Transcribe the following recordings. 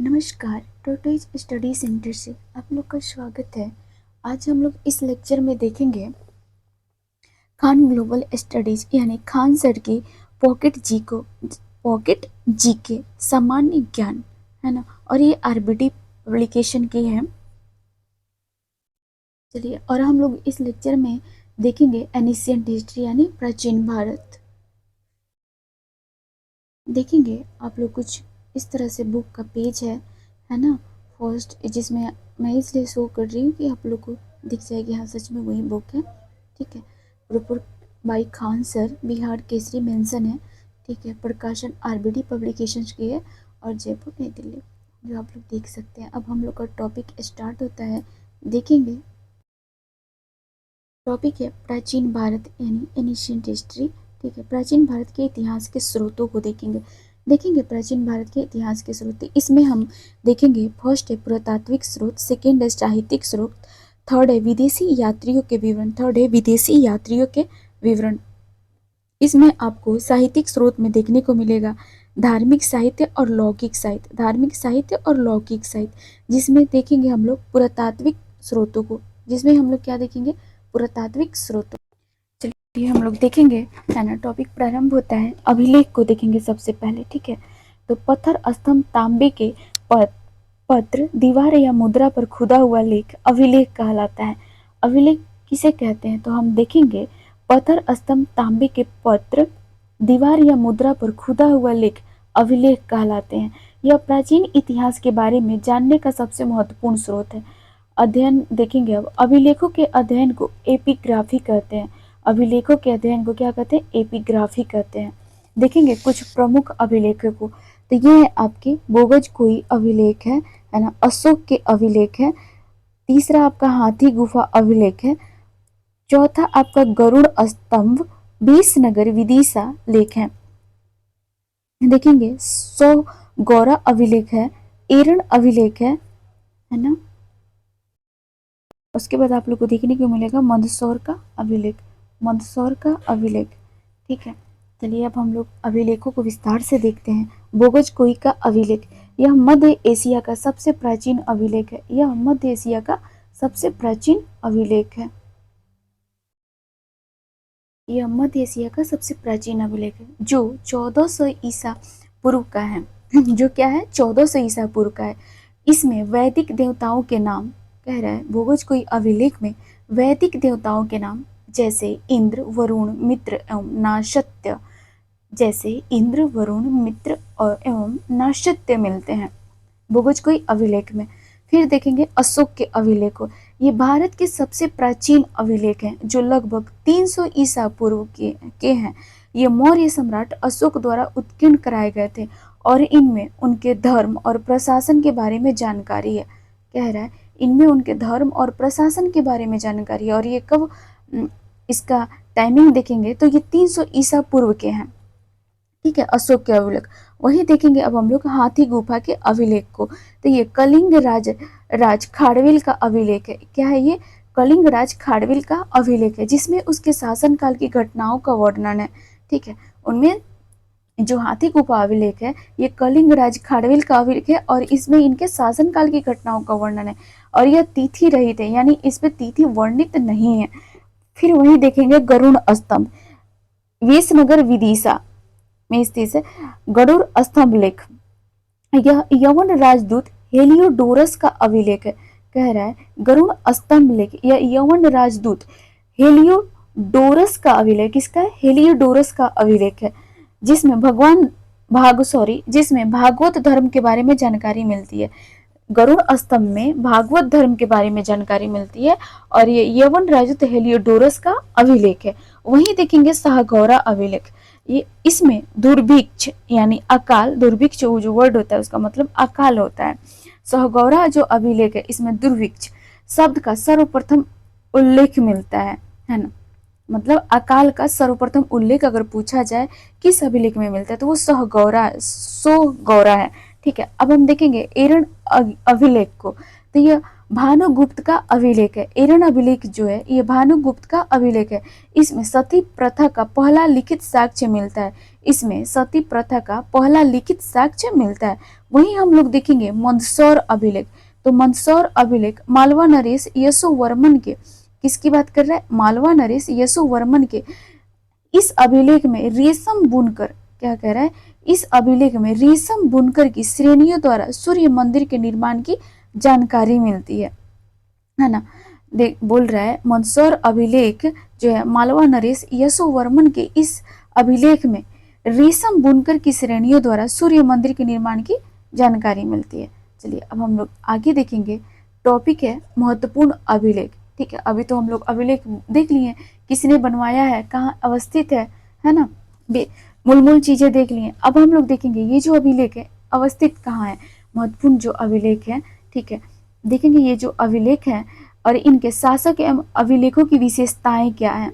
नमस्कार। Tortoise study centre से आप लोग का स्वागत है। आज हम लोग इस लेक्चर में देखेंगे खान ग्लोबल स्टडीज यानी खान सर की पॉकेट जी के सामान्य ज्ञान है ना, और ये आरबीडी पब्लिकेशन की है। चलिए, और हम लोग इस लेक्चर में देखेंगे एनिशियंट हिस्ट्री यानी प्राचीन भारत देखेंगे। आप लोग कुछ इस तरह से बुक का पेज है ना, फर्स्ट, जिसमें मैं इसलिए शो कर रही हूँ कि आप लोग को दिख जाएगी। हाँ, सच में वही बुक है। ठीक है, proper by Khan sir, Bihar Kesari mention है। ठीक है, प्रकाशन आरबीडी पब्लिकेशंस की है और जयपुर नई दिल्ली, जो आप लोग देख सकते हैं। अब हम लोग का टॉपिक स्टार्ट होता है। देखेंगे टॉपिक है प्राचीन भारत यानी एनिशियंट हिस्ट्री। ठीक है, प्राचीन भारत के इतिहास के स्रोतों को देखेंगे प्राचीन भारत के इतिहास के स्रोत। इसमें हम देखेंगे फर्स्ट है पुरातात्विक स्रोत, सेकेंड है साहित्यिक स्रोत, थर्ड है विदेशी यात्रियों के विवरण। इसमें आपको साहित्यिक स्रोत में देखने को मिलेगा धार्मिक साहित्य और लौकिक साहित्य, जिसमें देखेंगे हम लोग पुरातात्विक स्रोतों को, जिसमें हम लोग क्या देखेंगे, पुरातात्विक स्रोतों। चलिए हम लोग देखेंगे, है ना। टॉपिक प्रारंभ होता है, अभिलेख को देखेंगे सबसे पहले। ठीक है, तो पत्थर, स्तंभ, तांबे के पत्र, दीवार या मुद्रा पर खुदा हुआ लेख अभिलेख कहलाता है। अभिलेख किसे कहते हैं, तो हम देखेंगे पत्थर, स्तंभ, तांबे के पत्र, दीवार या मुद्रा पर खुदा हुआ लेख अभिलेख कहलाते हैं। यह प्राचीन इतिहास के बारे में जानने का सबसे महत्वपूर्ण स्रोत है। अध्ययन देखेंगे। अब अभिलेखों के अध्ययन को एपिग्राफी कहते हैं। अभिलेखों के अध्ययन को क्या कहते हैं, एपिग्राफी कहते हैं। देखेंगे कुछ प्रमुख अभिलेखों को, तो ये है आपके बोगज कोई अभिलेख है ना, अशोक के अभिलेख है। तीसरा आपका हाथी गुफा अभिलेख है। चौथा आपका गरुड़ स्तंभ, 20 नगर विदिशा लेख है। देखेंगे 100 गौरा अभिलेख है, एरण अभिलेख है ना। उसके बाद आप लोग को देखने को मिलेगा मंदसौर का अभिलेख। ठीक है, चलिए अब हम लोग अभिलेखों को विस्तार से देखते हैं। बोगज कोई का अभिलेख, यह मध्य एशिया का सबसे प्राचीन अभिलेख है। जो 1400 ईसा पूर्व का है। जो क्या है, 1400 ईसा पूर्व का है। इसमें वैदिक देवताओं के नाम कह रहा है। बोगज कोई अभिलेख में वैदिक देवताओं के नाम जैसे इंद्र, वरुण, मित्र एवं नाशत्य मिलते हैं बोगज कोई अभिलेख में। फिर देखेंगे अशोक के अभिलेख को। ये भारत के सबसे प्राचीन अभिलेख हैं, जो लगभग 300 ईसा पूर्व के हैं। ये मौर्य सम्राट अशोक द्वारा उत्कीर्ण कराए गए थे और इनमें उनके धर्म और प्रशासन के बारे में जानकारी है। कह रहा है इनमें उनके धर्म और प्रशासन के बारे में जानकारी है। और ये कब, इसका टाइमिंग देखेंगे तो ये 300 ईसा पूर्व के हैं। ठीक है, अशोक के अभिलेख। वही देखेंगे अब हम लोग हाथी गुफा के अभिलेख को, तो ये कलिंग राज खाड़वेल का अभिलेख है। क्या है ये, कलिंग राज खाड़वेल का अभिलेख है, जिसमें उसके शासनकाल की घटनाओं का वर्णन है। ठीक है, उनमें जो हाथी गुफा अभिलेख है ये कलिंग राज खाड़वेल का अभिलेख है और इसमें इनके शासनकाल की घटनाओं का वर्णन है। और यह तिथि रहित है, यानी इस पे तिथि वर्णित नहीं है। फिर वही देखेंगे गरुड़ स्तंभ, विसनगर विदिशा में स्थित है गरुड़ स्तंभ लेख। यह यवन राजदूत हेलियोडोरस का अभिलेख है। कह रहा है गरुड़ स्तंभ लेख, यह यवन राजदूत हेलियोडोरस का अभिलेख, किसका है, हेलियोडोरस का अभिलेख है, जिसमें भागवत धर्म के बारे में जानकारी मिलती है। गरुड़ स्तंभ में भागवत धर्म के बारे में जानकारी मिलती है और ये यवन राजदूत हेलियोडोरस का अभिलेख है। वहीं देखेंगे सहगौरा अभिलेख, ये इसमें दुर्भिक्ष यानी अकाल, दुर्भिक्ष जो वर्ड होता है उसका मतलब अकाल होता है। सहगौरा जो अभिलेख है इसमें दुर्भिक्ष शब्द का सर्वप्रथम उल्लेख मिलता है ना। मतलब अकाल का सर्वप्रथम उल्लेख अगर पूछा जाए किस अभिलेख में मिलता है तो वो सोगौरा है। ठीक है, अब हम देखेंगे एरण अभिलेख को, तो ये भानुगुप्त का अभिलेख है। एरन अभिलेख जो है ये भानुगुप्त का अभिलेख है। इसमें सती प्रथा का पहला लिखित साक्ष्य मिलता है। इसमें सती प्रथा का पहला लिखित साक्ष्य मिलता है। वहीं हम लोग देखेंगे मंदसौर अभिलेख। तो मंदसौर अभिलेख मालवा नरेश यशोवर्मन के, किसकी बात कर रहा है? मालवा नरेश यशोवर्मन के। इस अभिलेख में रेशम बुनकर, क्या कह रहा है? इस अभिलेख में रेशम बुनकर की श्रेणियों द्वारा सूर्य मंदिर के निर्माण की जानकारी मिलती है ना। देख बोल रहा है मंदसौर अभिलेख जो है मालवा नरेश यशोवर्मन के, इस अभिलेख में रेशम बुनकर की श्रेणियों द्वारा सूर्य मंदिर के निर्माण की जानकारी मिलती है। चलिए अब हम लोग आगे देखेंगे। टॉपिक है महत्वपूर्ण अभिलेख। ठीक है, अभी तो हम लोग अभिलेख देख लिए, किसने बनवाया है, कहाँ अवस्थित है ना, मूल चीजें देख लिए। अब हम लोग देखेंगे ये जो अभिलेख है अवस्थित कहाँ है, महत्वपूर्ण जो अभिलेख है। ठीक है, देखेंगे ये जो अभिलेख है और इनके शासक एवं अभिलेखों की विशेषताएं क्या हैं,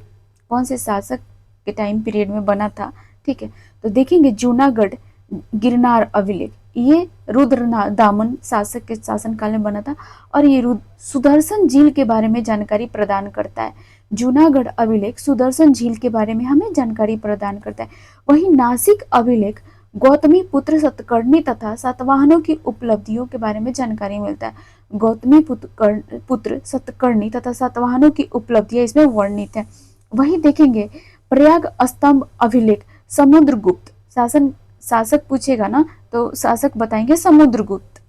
कौन से शासक के टाइम पीरियड में बना था। ठीक है, तो देखेंगे जूनागढ़ गिरनार अभिलेख, ये रुद्र दामन शासक के शासनकाल में बना था और ये सुदर्शन झील के बारे में जानकारी प्रदान करता है। जूनागढ़ अभिलेख सुदर्शन झील के बारे में हमें जानकारी प्रदान करता है। वहीं नासिक अभिलेख गौतमी पुत्र सतकर्णी तथा सातवाहनों की उपलब्धियों के बारे में जानकारी मिलता है। गौतमी पुत्र सतकर्णी तथा सातवाहनों की उपलब्धियां इसमें वर्णित है। वहीं देखेंगे प्रयाग स्तंभ अभिलेख समुद्रगुप्त शासक पूछेगा ना तो शासक बताएंगे समुद्रगुप्त।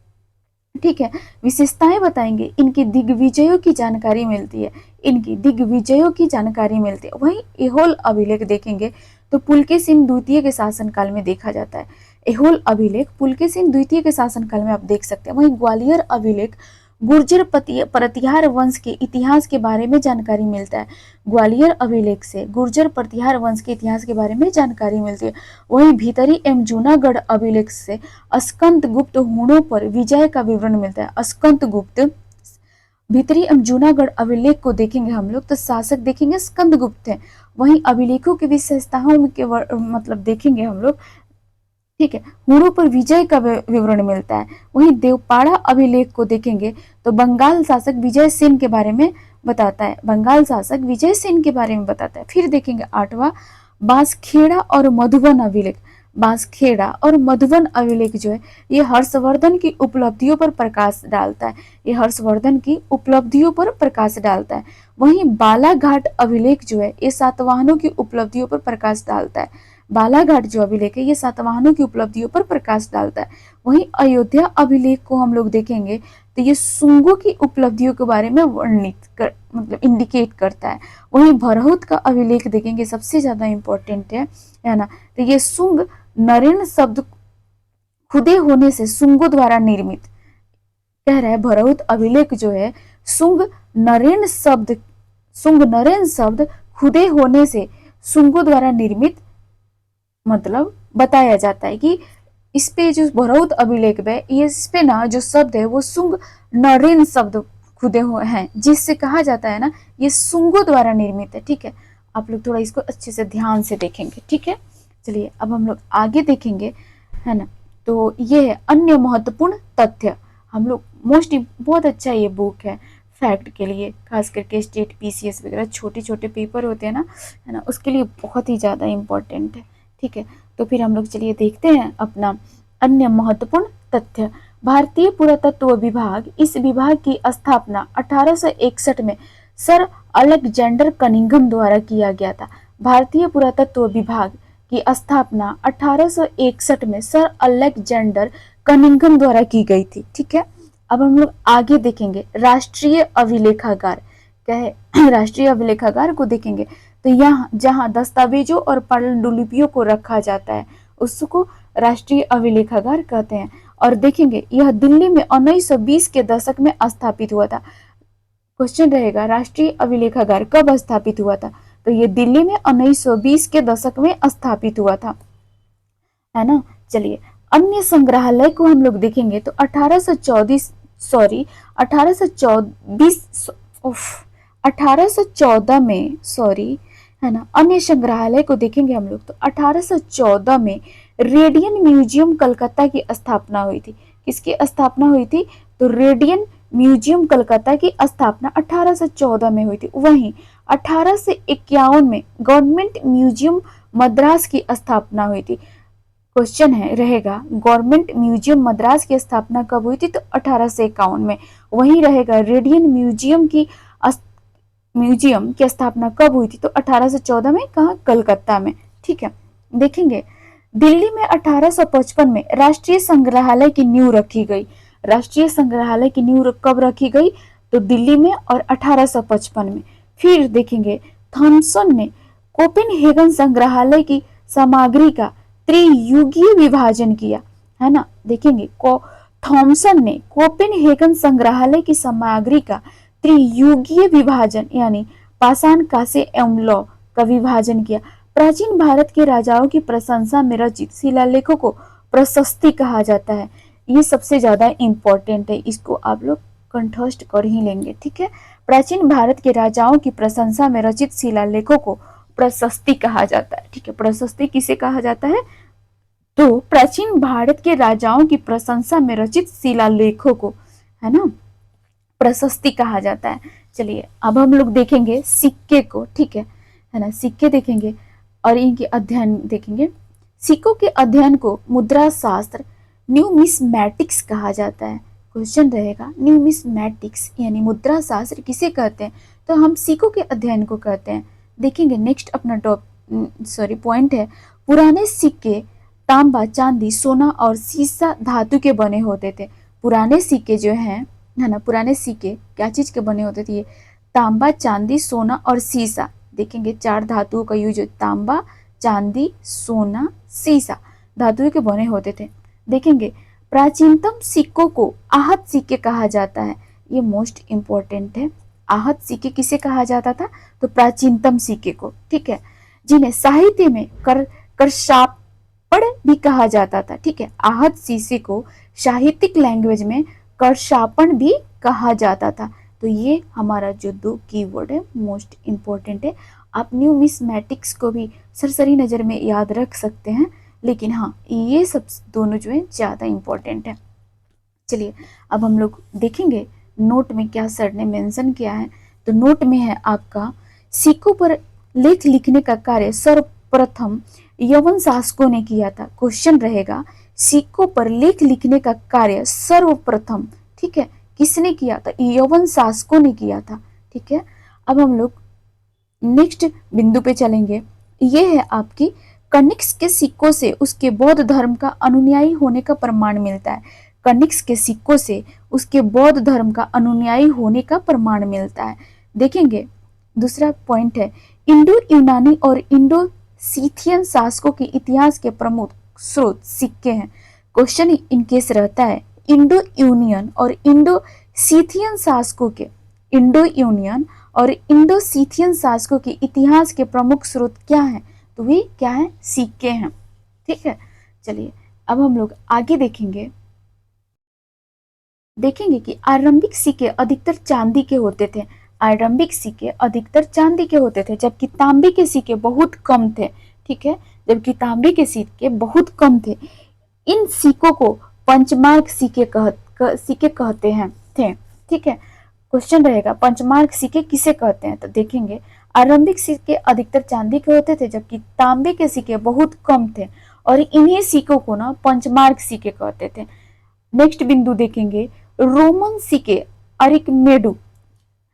ठीक है, विशेषताएं बताएंगे, इनकी दिग्विजयों की जानकारी मिलती है, इनकी दिग्विजयों की जानकारी मिलती है। वहीं एहोल अभिलेख देखेंगे तो पुलकेशिन द्वितीय के शासनकाल में देखा जाता है। एहोल अभिलेख पुलकेशिन द्वितीय के शासनकाल में आप देख सकते हैं। वहीं ग्वालियर अभिलेख गुर्जर प्रतिहार वंश के इतिहास के बारे में जानकारी मिलता है। ग्वालियर अभिलेख से गुर्जर प्रतिहार वंश के इतिहास के बारे में जानकारी मिलती है। वहीं भीतरी एवं जूनागढ़ अभिलेख से स्कंद गुप्त हूणों पर विजय का विवरण मिलता है। स्कंद गुप्त भीतरी एवं जूनागढ़ अभिलेख को देखेंगे हम लोग तो शासक देखेंगे स्कंद गुप्त है। वहीं अभिलेखों की विशेषताओं के मतलब देखेंगे हम लोग। ठीक है, हूणों पर विजय का विवरण मिलता है। वहीं देवपाड़ा अभिलेख को देखेंगे तो बंगाल शासक विजय सेन के बारे में बताता है। बंगाल शासक विजय सेन के बारे में बताता है। फिर देखेंगे 8वां बांसखेड़ा और मधुबन अभिलेख। बांसखेड़ा और मधुबन अभिलेख जो है ये हर्षवर्धन की उपलब्धियों पर प्रकाश डालता है। ये हर्षवर्धन की उपलब्धियों पर प्रकाश डालता है। वहीं बालाघाट अभिलेख जो है ये सातवाहनों की उपलब्धियों पर प्रकाश डालता है। बालाघाट जो अभिलेख है ये सातवाहनों की उपलब्धियों पर प्रकाश डालता है। वहीं अयोध्या अभिलेख को हम लोग देखेंगे तो ये शुंगों की उपलब्धियों के बारे में मतलब इंडिकेट करता है। वहीं भरहुत का अभिलेख देखेंगे, सबसे ज्यादा इंपॉर्टेंट है ना। तो ये शुंग नरेन शब्द खुदे होने से शुंगों द्वारा निर्मित, कह रहा है भरहुत अभिलेख जो है शुंग नरेन शब्द खुदे होने से शुंगों द्वारा निर्मित मतलब बताया जाता है कि इस पे जो भरहुत अभिलेख है इस पे ना जो शब्द है वो शुंग नरेन शब्द खुदे हुए हैं, जिससे कहा जाता है ना ये शुंगों द्वारा निर्मित है। ठीक है, आप लोग थोड़ा इसको अच्छे से ध्यान से देखेंगे। ठीक है, चलिए अब हम लोग आगे देखेंगे, है ना। तो ये है अन्य महत्वपूर्ण तथ्य। हम लोग बहुत अच्छा ये बुक है फैक्ट के लिए, खास करके स्टेट पीसीएस वगैरह छोटे छोटे पेपर होते हैं ना, है ना, उसके लिए बहुत ही ज़्यादा इम्पोर्टेंट है। ठीक है, तो फिर हम लोग चलिए देखते हैं अपना अन्य महत्वपूर्ण तथ्य। भारतीय पुरातत्व विभाग, इस विभाग की स्थापना 1861 में सर अलेक्जेंडर कनिंघम द्वारा किया गया था। भारतीय पुरातत्व विभाग की स्थापना 1861 में सर अलेक्जेंडर कनिंघम द्वारा की गई थी। ठीक है, अब हम लोग आगे देखेंगे राष्ट्रीय अभिलेखागार। क्या है? राष्ट्रीय अभिलेखागार को देखेंगे तो यहाँ जहाँ दस्तावेजों और पांडुलिपियों को रखा जाता है उसको राष्ट्रीय अभिलेखागार कहते हैं। और देखेंगे यह दिल्ली में 1920 के दशक में स्थापित हुआ था। क्वेश्चन रहेगा राष्ट्रीय अभिलेखागार कब स्थापित हुआ था, तो ये दिल्ली में 1920 के दशक में स्थापित हुआ था, है ना। चलिए अन्य संग्रहालय को हम लोग देखेंगे तो 1814 में है ना, अन्य संग्रहालय को देखेंगे हम लोग तो 1814 में रेडियन म्यूजियम कलकत्ता की स्थापना हुई थी। किसकी स्थापना हुई थी? तो रेडियन म्यूजियम कलकत्ता की स्थापना 1814 में हुई थी। वहीं 1851 में गवर्नमेंट म्यूजियम मद्रास की स्थापना हुई थी। क्वेश्चन है रहेगा गवर्नमेंट म्यूजियम मद्रास की स्थापना कब हुई थी, तो 1851 में। वहीं रहेगा रेडियन म्यूजियम की स्थापना कब हुई थी, तो 1814 में। कहा, कलकत्ता में। ठीक है, देखेंगे दिल्ली में 1855 में राष्ट्रीय संग्रहालय की नींव रखी गई। राष्ट्रीय संग्रहालय की नींव कब रखी गई, तो दिल्ली में और 1855 में। फिर देखेंगे थॉमसन ने कोपेनहेगन संग्रहालय की सामग्री का त्रियुगीय विभाजन किया, है ना। देखेंगे थॉमसन ने कोपेनहेगन संग्रहालय की सामग्री का त्रियुगीय विभाजन यानी पाषाण, कांस्य एवं लौह का विभाजन किया। प्राचीन भारत के राजाओं की प्रशंसा में रचित शिलालेखों को प्रशस्ति कहा जाता है। ये सबसे ज्यादा इंपॉर्टेंट है, इसको आप लोग कंठस्थ कर ही लेंगे। ठीक है, प्राचीन भारत के राजाओं की प्रशंसा में रचित शिलालेखों को प्रशस्ति कहा जाता है। ठीक है, प्रशस्ति किसे कहा जाता है, तो प्राचीन भारत के राजाओं की प्रशंसा में रचित शिलालेखों को, है ना, प्रशस्ति कहा जाता है। चलिए अब हम लोग देखेंगे सिक्के को। ठीक है ना, सिक्के देखेंगे और इनके अध्ययन देखेंगे। सिक्कों के अध्ययन को मुद्रा शास्त्र न्यूमिस्मैटिक्स कहा जाता है। क्वेश्चन रहेगा न्यूमिस्मैटिक्स यानी मुद्रा शास्त्र किसे कहते हैं, तो हम सिक्कों के अध्ययन को कहते हैं। देखेंगे नेक्स्ट अपना पॉइंट है, पुराने सिक्के तांबा, चांदी, सोना और सीसा धातु के बने होते थे। पुराने सिक्के जो हैं, है ना, पुराने सिक्के क्या चीज के बने होते थे, ये तांबा, चांदी, सोना और सीसा। देखेंगे 4 धातुओं का यूज, तांबा, चांदी, सोना, सीसा धातुओं के बने होते थे। देखेंगे प्राचीनतम सिक्कों को आहत सिक्के कहा जाता है। ये मोस्ट इंपॉर्टेंट है, आहत सिक्के किसे कहा जाता था, तो प्राचीनतम सिक्के को। ठीक है, जिन्हें साहित्य में करशापड़ भी कहा जाता था। ठीक है, आहत शीशे को साहित्यिक लैंग्वेज में करशापण भी कहा जाता था। तो ये हमारा जो 2 कीवर्ड है मोस्ट इंपॉर्टेंट है। आप न्यूमिस्मैटिक्स को भी सरसरी नजर में याद रख सकते हैं, लेकिन हाँ ये सब दोनों जो है ज्यादा इंपॉर्टेंट है। चलिए अब हम लोग देखेंगे नोट में क्या सर ने मेंशन किया है। तो नोट में है आपका, सिक्कों पर लेख लिखने का कार्य सर्वप्रथम यवन शासकों ने किया था। क्वेश्चन रहेगा सिक्कों पर लेख लिखने का कार्य सर्वप्रथम, ठीक है, किसने किया था, यवन शासकों ने किया था। ठीक है, अब हम लोग नेक्स्ट बिंदु पे चलेंगे। ये है आपकी कनिष्क के सिक्कों से उसके बौद्ध धर्म का अनुयायी होने का प्रमाण मिलता है। कनिष्क के सिक्कों से उसके बौद्ध धर्म का अनुयायी होने का प्रमाण मिलता है। देखेंगे दूसरा पॉइंट है, इंडो यूनानी और इंडो सीथियन शासकों के इतिहास के प्रमुख स्रोत सिक्के हैं। क्वेश्चन इनकेस रहता है इंडो यूनियन और इंडो सीथियन शासकों के, इंडो यूनियन और इंडो सीथियन शासकों के इतिहास के प्रमुख स्रोत क्या हैं, तो वे क्या है, सिक्के हैं। ठीक है, चलिए अब हम लोग आगे देखेंगे कि आरंभिक सिक्के अधिकतर चांदी के होते थे। आरंभिक सिक्के अधिकतर चांदी के होते थे, जबकि तांबे के सिक्के बहुत कम थे। ठीक है, जबकि तांबे के सिक्के बहुत कम थे। इन सिक्कों को पंचमार्क सिक्के कहते हैं थे। ठीक है, क्वेश्चन रहेगा पंचमार्क सिक्के किसे कहते हैं, तो देखेंगे आरंभिक सिक्के अधिकतर चांदी के होते थे, जबकि तांबे के सिक्के बहुत कम थे, और इन्हीं सिक्कों को ना पंचमार्क सिक्के कहते थे। नेक्स्ट बिंदु देखेंगे, रोमन सिक्के अरिकमेडु,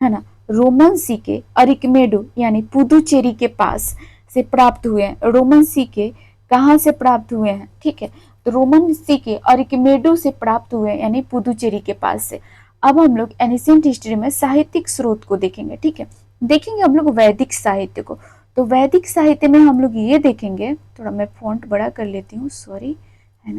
है ना, रोमन सिक्के अरिकमेडु यानी पुदुचेरी के पास से प्राप्त हुए हैं। रोमन सिक्के कहाँ से प्राप्त हुए हैं, ठीक है, तो रोमन सिक्के अरिकमेडु से प्राप्त हुए हैं, यानी पुदुचेरी के पास से। अब हम लोग एनिशिएंट हिस्ट्री में साहित्यिक स्रोत को देखेंगे। ठीक है, देखेंगे हम लोग वैदिक साहित्य को। तो वैदिक साहित्य में हम लोग ये देखेंगे, थोड़ा मैं फॉन्ट बड़ा कर लेती हूँ, सॉरी, है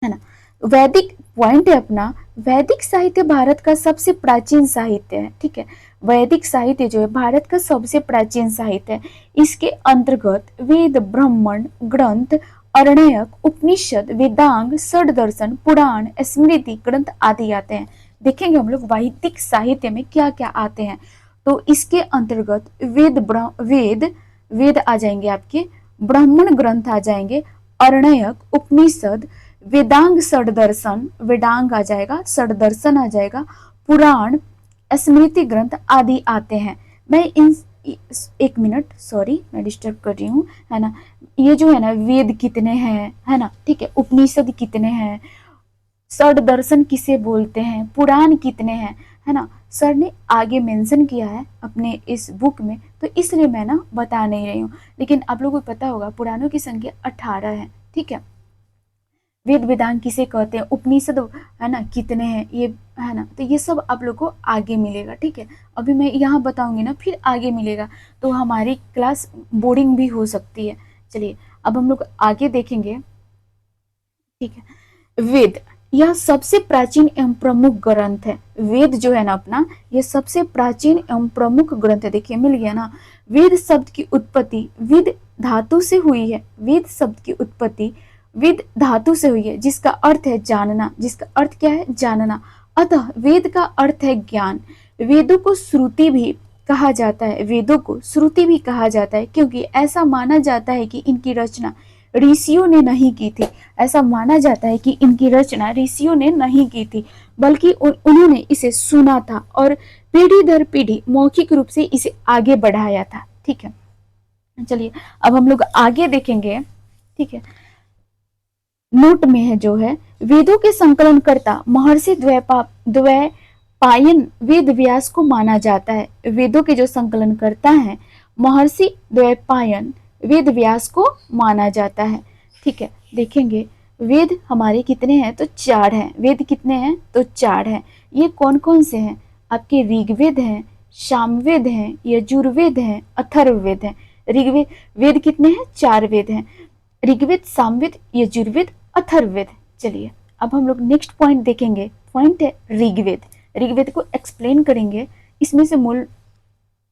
ना। वैदिक पॉइंट है अपना, वैदिक साहित्य भारत का सबसे प्राचीन साहित्य है। ठीक है, वैदिक साहित्य जो है भारत का सबसे प्राचीन साहित्य है। इसके अंतर्गत वेद, ब्राह्मण ग्रंथ, अरण्यक, उपनिषद, वेदांग, षड्दर्शन, पुराण, स्मृति ग्रंथ आदि आते हैं। देखेंगे हम लोग वैदिक साहित्य में क्या क्या आते हैं। तो इसके अंतर्गत वेद आ जाएंगे आपके, ब्राह्मण ग्रंथ आ जाएंगे, अरण्यक, उपनिषद, वेदांग षडदर्शन, वेदांग आ जाएगा, षडदर्शन आ जाएगा, पुराण, स्मृति ग्रंथ आदि आते हैं। मैं इन एक मिनट, सॉरी मैं डिस्टर्ब कर रही हूँ, है ना। ये जो है ना, वेद कितने हैं, है ना, ठीक है, उपनिषद कितने हैं, षड दर्शन किसे बोलते हैं, पुराण कितने हैं, है ना, सर ने आगे मेंशन किया है अपने इस बुक में, तो इसलिए मैं ना बता नहीं रही हूँ। लेकिन आप लोगों को पता होगा पुराणों की संख्या 18 है, ठीक है। वेद वेदांग किसे कहते हैं, उपनिषद है ना कितने हैं, ये है ना, तो ये सब आप लोग को आगे मिलेगा, ठीक है। अभी मैं यहाँ बताऊंगी ना, फिर आगे मिलेगा, तो हमारी क्लास बोरिंग भी हो सकती है। चलिए अब हम लोग आगे देखेंगे, ठीक है। वेद, यह सबसे प्राचीन एवं प्रमुख ग्रंथ है। वेद जो है ना अपना, ये सबसे प्राचीन एवं प्रमुख ग्रंथ है। देखिए मिल गया ना। वेद शब्द की उत्पत्ति विद धातु से हुई है। वेद शब्द की उत्पत्ति विद धातु से हुई है, जिसका अर्थ है जानना। जिसका अर्थ क्या है, जानना। अतः वेद का अर्थ है ज्ञान। वेदों को श्रुति भी कहा जाता है। वेदों को श्रुति भी कहा जाता है, क्योंकि ऐसा माना जाता है कि इनकी रचना ऋषियों ने नहीं की थी। ऐसा माना जाता है कि इनकी रचना ऋषियों ने नहीं की थी, बल्कि उन्होंने इसे सुना था और पीढ़ी दर पीढ़ी मौखिक रूप से इसे आगे बढ़ाया था, ठीक है। चलिए अब हम लोग आगे देखेंगे, ठीक है। नोट में है जो है, वेदों के संकलनकर्ता महर्षि द्वैपायन वेद व्यास को माना जाता है। वेदों के जो संकलनकर्ता हैं महर्षि द्वैपायन वेद व्यास को माना जाता है, ठीक है। देखेंगे वेद हमारे कितने हैं, तो 4 हैं। वेद कितने हैं, तो 4 हैं। ये कौन कौन से हैं, आपके ऋग्वेद हैं, सामवेद हैं, यजुर्वेद हैं, अथर्ववेद हैं। ऋग्वेद, वेद कितने हैं, 4 वेद हैं, ऋग्वेद, सामवेद, यजुर्वेद, अथर्ववेद। चलिए अब हम लोग नेक्स्ट पॉइंट देखेंगे, पॉइंट है ऋग्वेद। ऋग्वेद को एक्सप्लेन करेंगे, इसमें से मूल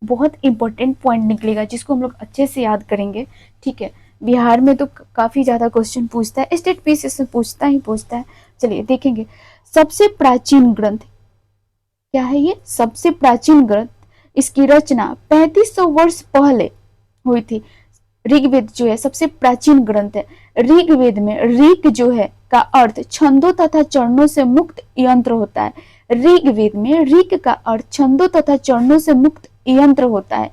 बहुत इंपॉर्टेंट पॉइंट निकलेगा जिसको हम लोग अच्छे से याद करेंगे, ठीक है। बिहार में तो काफी ज्यादा क्वेश्चन पूछता है, स्टेट पीसीएस से पूछता है। चलिए देखेंगे, सबसे प्राचीन ग्रंथ क्या है, ये सबसे प्राचीन ग्रंथ, इसकी रचना 3500 वर्ष पहले हुई थी। ऋग्वेद जो है सबसे प्राचीन ग्रंथ है। ऋग्वेद में ऋग जो है का अर्थ छंदों तथा चरणों से मुक्त यंत्र होता है। ऋग्वेद में ऋग का अर्थ छंदों तथा चरणों से मुक्त यंत्र होता है।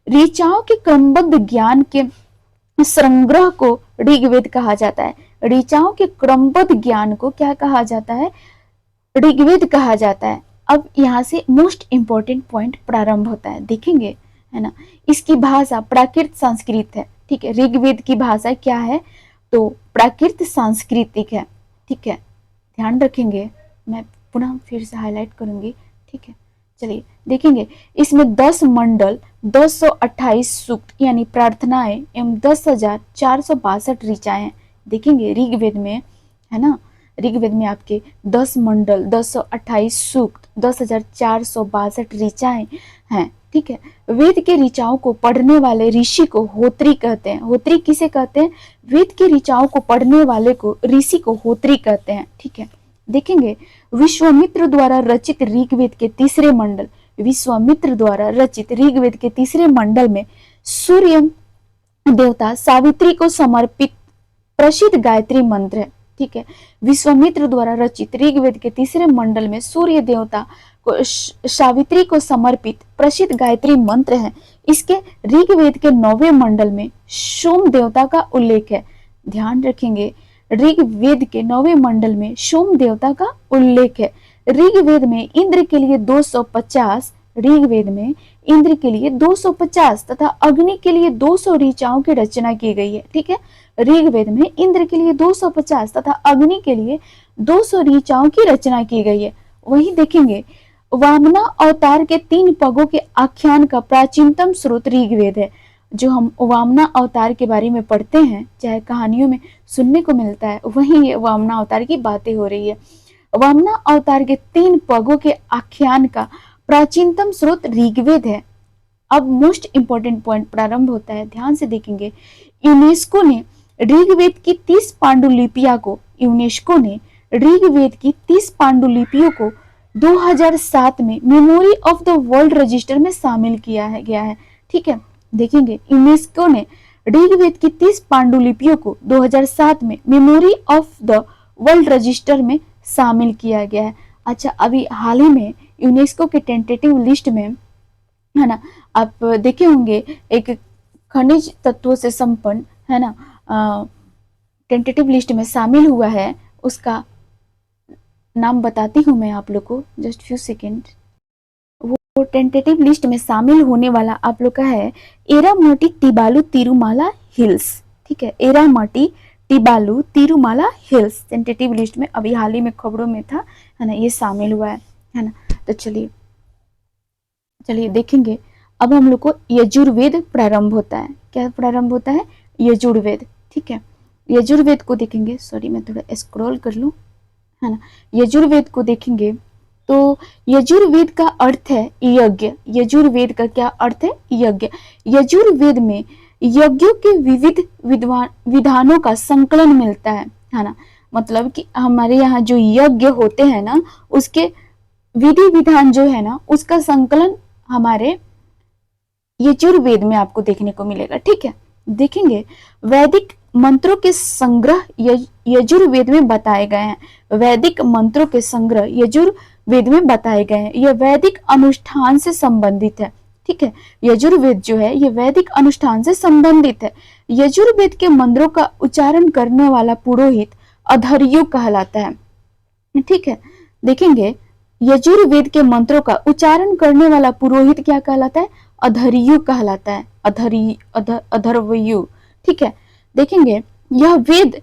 ऋचाओं के क्रमबद्ध ज्ञान के संग्रह को ऋग्वेद कहा जाता है। ऋचाओं के क्रमबद्ध ज्ञान को क्या कहा जाता है, ऋग्वेद कहा जाता है। अब यहाँ से मोस्ट इंपॉर्टेंट पॉइंट प्रारंभ होता है, देखेंगे, है ना। इसकी भाषा प्राकृत संस्कृत है, ठीक है। ऋग्वेद की भाषा क्या है, तो प्राकृत सांस्कृतिक है, ठीक है। ध्यान रखेंगे, मैं पुनः फिर से हाईलाइट करूंगी, ठीक है। चलिए देखेंगे, इसमें 10 मंडल, 228 सूक्त यानी प्रार्थनाएं एवं 10,462 ऋचाएं। देखेंगे ऋग्वेद में, है ना, ऋग्वेद में आपके 10 मंडल, 228 सूक्त, 10,462 ऋचाएं हैं, ठीक है। वेद के ऋचाओं को पढ़ने वाले ऋषि को होत्री कहते हैं। होत्री किसे कहते हैं, वेद के ऋचाओं को पढ़ने वाले को ऋषि को होत्री कहते हैं, ठीक है। देखेंगे, विश्वामित्र द्वारा रचित ऋग्वेद के तीसरे मंडल, विश्वामित्र द्वारा रचित ऋग्वेद के तीसरे मंडल में सूर्य देवता सावित्री को समर्पित प्रसिद्ध गायत्री मंत्र है, ठीक है। विश्वामित्र द्वारा रचित ऋग्वेद के तीसरे मंडल में सूर्य देवता को सावित्री को समर्पित प्रसिद्ध गायत्री मंत्र है। इसके ऋग्वेद के 9वें मंडल में सोम देवता का उल्लेख है। ध्यान रखेंगे, ऋग्वेद के 9वें मंडल में सोम देवता का उल्लेख है। ऋग्वेद में इंद्र के लिए 250, ऋग्वेद में इंद्र के लिए 250 तथा अग्नि के लिए 200 ऋचाओं की रचना की गई है, ठीक है। ऋग्वेद में इंद्र के लिए 250 तथा अग्नि के लिए 200 ऋचाओं की रचना की गई है। वहीं देखेंगे, वामना अवतार के 3 पगों के आख्यान का प्राचीनतम स्रोत ऋग्वेद है। जो हम वामना अवतार के बारे में पढ़ते हैं, चाहे कहानियों में सुनने को मिलता है, वहीं ये वामना अवतार की बातें हो रही है। वामना अवतार के 3 पगों के आख्यान का प्राचीनतम स्रोत ऋग्वेद है। अब मोस्ट इंपॉर्टेंट पॉइंट प्रारंभ होता है, ध्यान से देखेंगे। यूनेस्को ने ऋग्वेद की 30 पांडुलिपियों को, यूनेस्को ने ऋग्वेद की 30 पांडुलिपियों को 2007 में memory of the world register में शामिल किया है गया है, ठीक है। देखेंगे, यूनेस्को ने ऋग्वेद की 30 पांडुलिपियों को 2007 में memory of the world register में शामिल किया गया है। अच्छा, अभी हाल ही में यूनेस्को के टेंटेटिव लिस्ट में, है ना, आप देखे होंगे एक खनिज तत्वों से संपन्न, है ना, टेंटेटिव लिस्ट में शामिल हुआ है। उसका नाम बताती हूँ मैं आप लोग को, जस्ट फ्यू सेकेंड। वो टेंटेटिव लिस्ट में शामिल होने वाला आप लोग का है एरामाटी टिबालू तिरुमाला हिल्स। ठीक है, एरामाटी टिबालू तिरुमाला हिल्स टेंटेटिव लिस्ट में अभी हाल ही में खबरों में था, है ना, ये शामिल हुआ है ना। तो चलिए देखेंगे। अब हम लोग को यजुर्वेद प्रारंभ होता है। क्या प्रारंभ होता है? यजुर्वेद। ठीक है, यजुर्वेद को देखेंगे। सॉरी, मैं थोड़ा स्क्रॉल कर लूं, है ना। यजुर्वेद को देखेंगे तो यजुर्वेद का अर्थ है यज्ञ। यजुर्वेद का क्या अर्थ है? यज्ञ। यजुर्वेद में यज्ञों के विविध विधानों का संकलन मिलता है ना। मतलब कि हमारे यहाँ जो यज्ञ होते हैं ना, उसके विधि विधान जो है ना, उसका संकलन हमारे यजुर्वेद में आपको देखने को मिलेगा। ठीक है, देखेंगे वैदिक मंत्रों के संग्रह यजुर्वेद में बताए गए हैं। वैदिक मंत्रों के संग्रह यजुर्वेद में बताए गए हैं। यह वैदिक अनुष्ठान से संबंधित है। ठीक है, यजुर्वेद जो है ये वैदिक अनुष्ठान से संबंधित है। यजुर्वेद के मंत्रों का उच्चारण करने वाला पुरोहित अधर्यु कहलाता है। ठीक है, देखेंगे यजुर्वेद के मंत्रों का उच्चारण करने वाला पुरोहित क्या कहलाता है? अधर्यु कहलाता है। अधर्वयु। ठीक है, देखेंगे यह वेद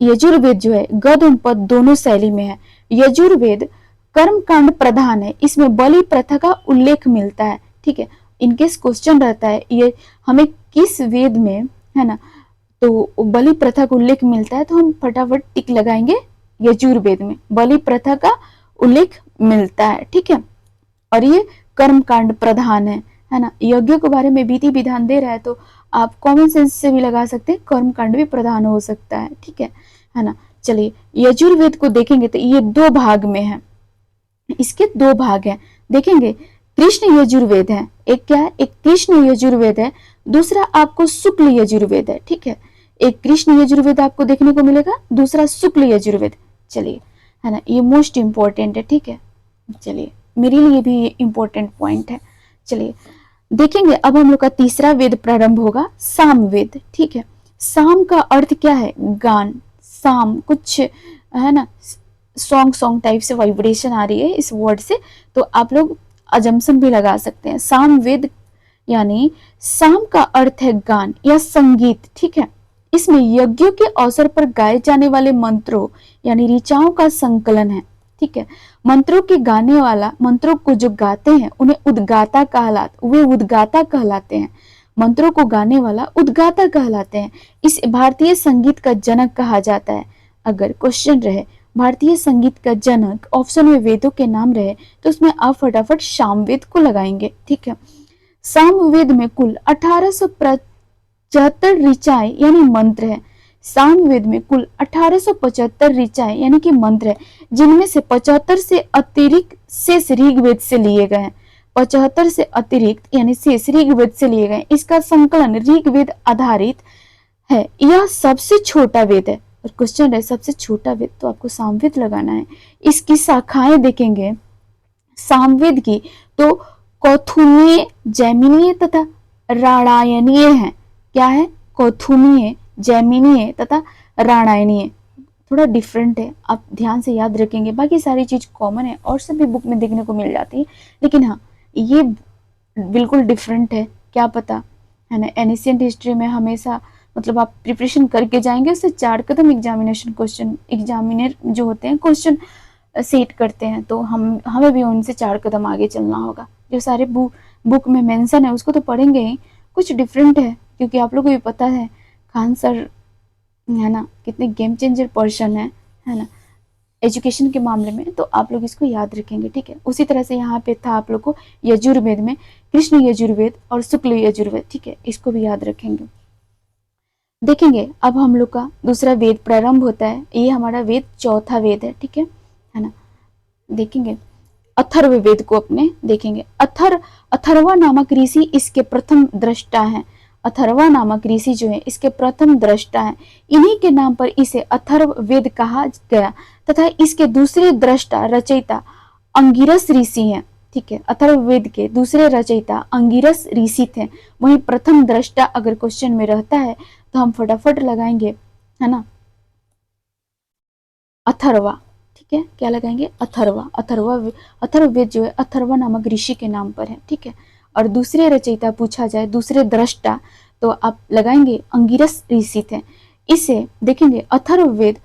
यजुर्वेद जो है गद्य एवं पद दोनों शैली में है। यजुर्वेद कर्मकांड प्रधान है। इसमें बलि प्रथा का उल्लेख मिलता है। ठीक है, इनकेस क्वेश्चन रहता है ये हमें किस वेद में, है ना, तो बलि प्रथा का उल्लेख मिलता है, तो हम फटाफट टिक लगाएंगे यजुर्वेद में बलि प्रथा का उल्लेख मिलता है। ठीक है, और ये कर्मकांड प्रधान है ना। यज्ञ के बारे में विधि विधान दे रहा है तो आप कॉमन सेंस से भी लगा सकते हैं, कर्मकांड भी प्रधान हो सकता है। ठीक है ना। चलिए यजुर्वेद को देखेंगे तो ये दो भाग में है। इसके दो भाग हैं। देखेंगे कृष्ण यजुर्वेद है, एक क्या है? एक कृष्ण यजुर्वेद है, दूसरा आपको शुक्ल यजुर्वेद है। ठीक है, एक कृष्ण यजुर्वेद आपको देखने को मिलेगा, दूसरा शुक्ल यजुर्वेद। चलिए, है ना, ये मोस्ट इंपॉर्टेंट है। ठीक है, चलिए मेरे लिए भी ये इंपॉर्टेंट पॉइंट है। चलिए देखेंगे अब हम लोग का तीसरा वेद प्रारंभ होगा, सामवेद। ठीक है, साम का अर्थ क्या है? गान। साम कुछ, है ना, सॉन्ग टाइप से वाइब्रेशन आ रही है इस वर्ड से, तो आप लोग अजम्पशन भी लगा सकते हैं। सामवेद यानी साम का अर्थ है गान या संगीत। ठीक है, इसमें यज्ञों के अवसर पर गाए जाने वाले मंत्रों यानी ऋचाओं का संकलन है। ठीक है, मंत्रों के गाने वाला, मंत्रों को जो गाते हैं उन्हें उद्गाता कहलाते हैं। मंत्रों को गाने वाला उद्गाता कहलाते हैं। इस भारतीय संगीत का जनक कहा जाता है। अगर क्वेश्चन रहे भारतीय संगीत का जनक, ऑप्शन में वेदों के नाम रहे, तो उसमें आप फटाफट सामवेद को लगाएंगे। ठीक है, सामवेद में कुल 1875 ऋचाएं यानी मंत्र है। सामवेद में कुल 1875 ऋचाएं यानी कि मंत्र है, जिनमें से 75 से अतिरिक्त शेष ऋग्वेद से लिए गए हैं। 75 से अतिरिक्त यानी शेष ऋग्वेद से लिए गए। इसका संकलन ऋग्वेद आधारित है। यह सबसे छोटा वेद है। और क्वेश्चन है सबसे छोटा वेद, तो आपको सामवेद लगाना है। इसकी शाखाएं देखेंगे सामवेद की तो कौथुमीय, जैमिनीय तथा राणायनीय है। क्या है? कौथुमीय, जैमिनीय तथा राणायनीय। थोड़ा डिफरेंट है, आप ध्यान से याद रखेंगे। बाकी सारी चीज कॉमन है और सभी बुक में देखने को मिल जाती है, लेकिन हाँ ये बिल्कुल डिफरेंट है। क्या पता, है ना, एनिशिएंट हिस्ट्री में हमेशा मतलब आप प्रिपरेशन करके जाएंगे, उससे 4 कदम एग्जामिनेशन क्वेश्चन, एग्जामिनर जो होते हैं क्वेश्चन सेट करते हैं, तो हमें भी उनसे 4 कदम आगे चलना होगा। जो सारे बुक में मेंशन है उसको तो पढ़ेंगे ही, कुछ डिफरेंट है क्योंकि आप लोगों को भी पता है खान सर, है ना, कितने गेम चेंजर पर्सन है ना, एजुकेशन के मामले में, तो आप लोग इसको याद रखेंगे। ठीक है, उसी तरह से यहाँ पे था आप लोग को यजुर्वेद में कृष्ण यजुर्वेद और शुक्ल यजुर्वेद। ठीक है, इसको भी याद रखेंगे। देखेंगे अब हम लोग का दूसरा वेद प्रारंभ होता है। ये हमारा वेद चौथा वेद है। ठीक है ना। देखेंगे अथर्व वेद को अपने देखेंगे। अथर्वा नामक ऋषि इसके प्रथम दृष्टा हैं। अथर्वा नामक ऋषि जो है इसके प्रथम दृष्टा हैं। इन्हीं के नाम पर इसे अथर्ववेद कहा गया तथा इसके दूसरे दृष्टा रचयिता अंगिरस ऋषि हैं। ठीक है, अथर्ववेद के दूसरे रचयिता अंगिरस ऋषि थे। वहीं प्रथम दृष्टा अगर क्वेश्चन में रहता है तो हम फटाफट लगाएंगे, है ना, अथर्वा। ठीक है, क्या लगाएंगे, अथर्वा। अथर्ववेद जो है अथर्वा नामक ऋषि के नाम पर है। ठीक है, और दूसरे रचयिता पूछा जाए, दूसरे दृष्टा, तो आप लगाएंगे अंगिरस ऋषि थे। इसे देखेंगे अथर्ववेद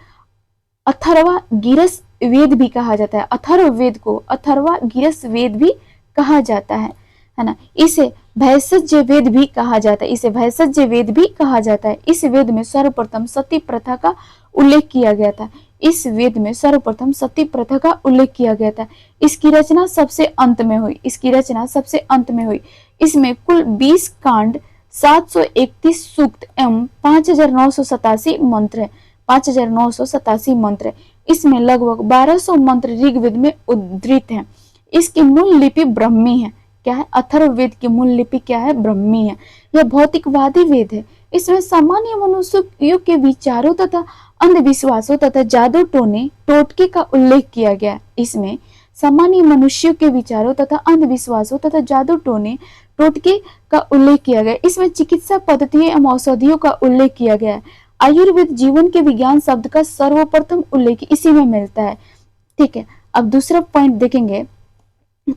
अथर्वा गिरस वेद भी कहा जाता है। अथर्ववेद को अथर्वा गिरस वेद भी कहा जाता है ना। इसे भैषज्य वेद भी कहा जाता है, इसे भैषज्य वेद भी कहा जाता है। इस वेद में सर्वप्रथम सती प्रथा का उल्लेख किया गया था। इस वेद में सर्वप्रथम सती प्रथा का उल्लेख किया गया था। इसकी रचना सबसे अंत में हुई, इसकी रचना सबसे अंत में हुई। इसमें कुल 20 कांड, 731 सूक्त एवं 5987 मंत्र है। 5987 मंत्र है। इसमें लगभग 1200 मंत्र ऋग्वेद में उद्धृत हैं। इसकी मूल लिपि ब्रह्मी है। क्या है, अथर्ववेद की मूल लिपि क्या है, ब्रह्मी है। यह भौतिकवादी वेद है। इसमें सामान्य मनुष्यों के विचारों तथा अंधविश्वासों तथा जादू टोने टोटके का उल्लेख किया गया। इसमें सामान्य मनुष्यों के विचारों तथा अंधविश्वासों तथा जादू टोने टोटके का उल्लेख किया गया। इसमें चिकित्सा पद्धतियों एवं औषधियों का उल्लेख किया गया है। आयुर्वेद जीवन के विज्ञान शब्द का सर्वप्रथम उल्लेख इसी में मिलता है। ठीक है, अब दूसरा पॉइंट देखेंगे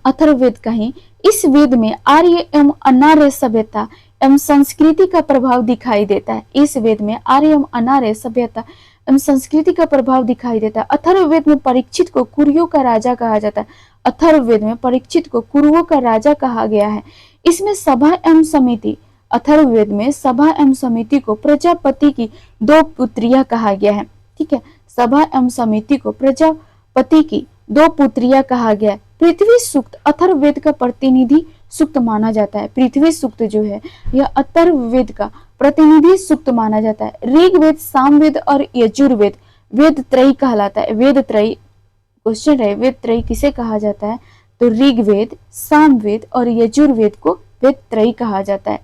अथर्ववेद का ही। इस वेद में आर्य एवं अनार्य सभ्यता एवं संस्कृति का प्रभाव दिखाई देता है। इस वेद में आर्य एवं अनार्य सभ्यता एवं संस्कृति का प्रभाव दिखाई देता है। अथर्ववेद में परीक्षित को कुरुओं का राजा कहा जाता है। अथर्ववेद में परीक्षित को कुरुओं का राजा कहा गया है। इसमें सभा एवं समिति, अथर्ववेद में सभा एवं समिति को प्रजापति की 2 पुत्रियां कहा गया है। ठीक है, सभा एवं समिति को प्रजापति की 2 पुत्रियां कहा गया है। पृथ्वी सूक्त अथर्ववेद का प्रतिनिधि सूक्त माना जाता है। पृथ्वी सूक्त जो है यह अथर्ववेद का प्रतिनिधि सूक्त माना जाता है। ऋग्वेद, सामवेद और यजुर्वेद वेद त्रयी कहलाता है। वेद त्रयी क्वेश्चन है, वेद त्रयी किसे कहा जाता है, तो ऋग्वेद, सामवेद और यजुर्वेद को वेद त्रयी कहा जाता है।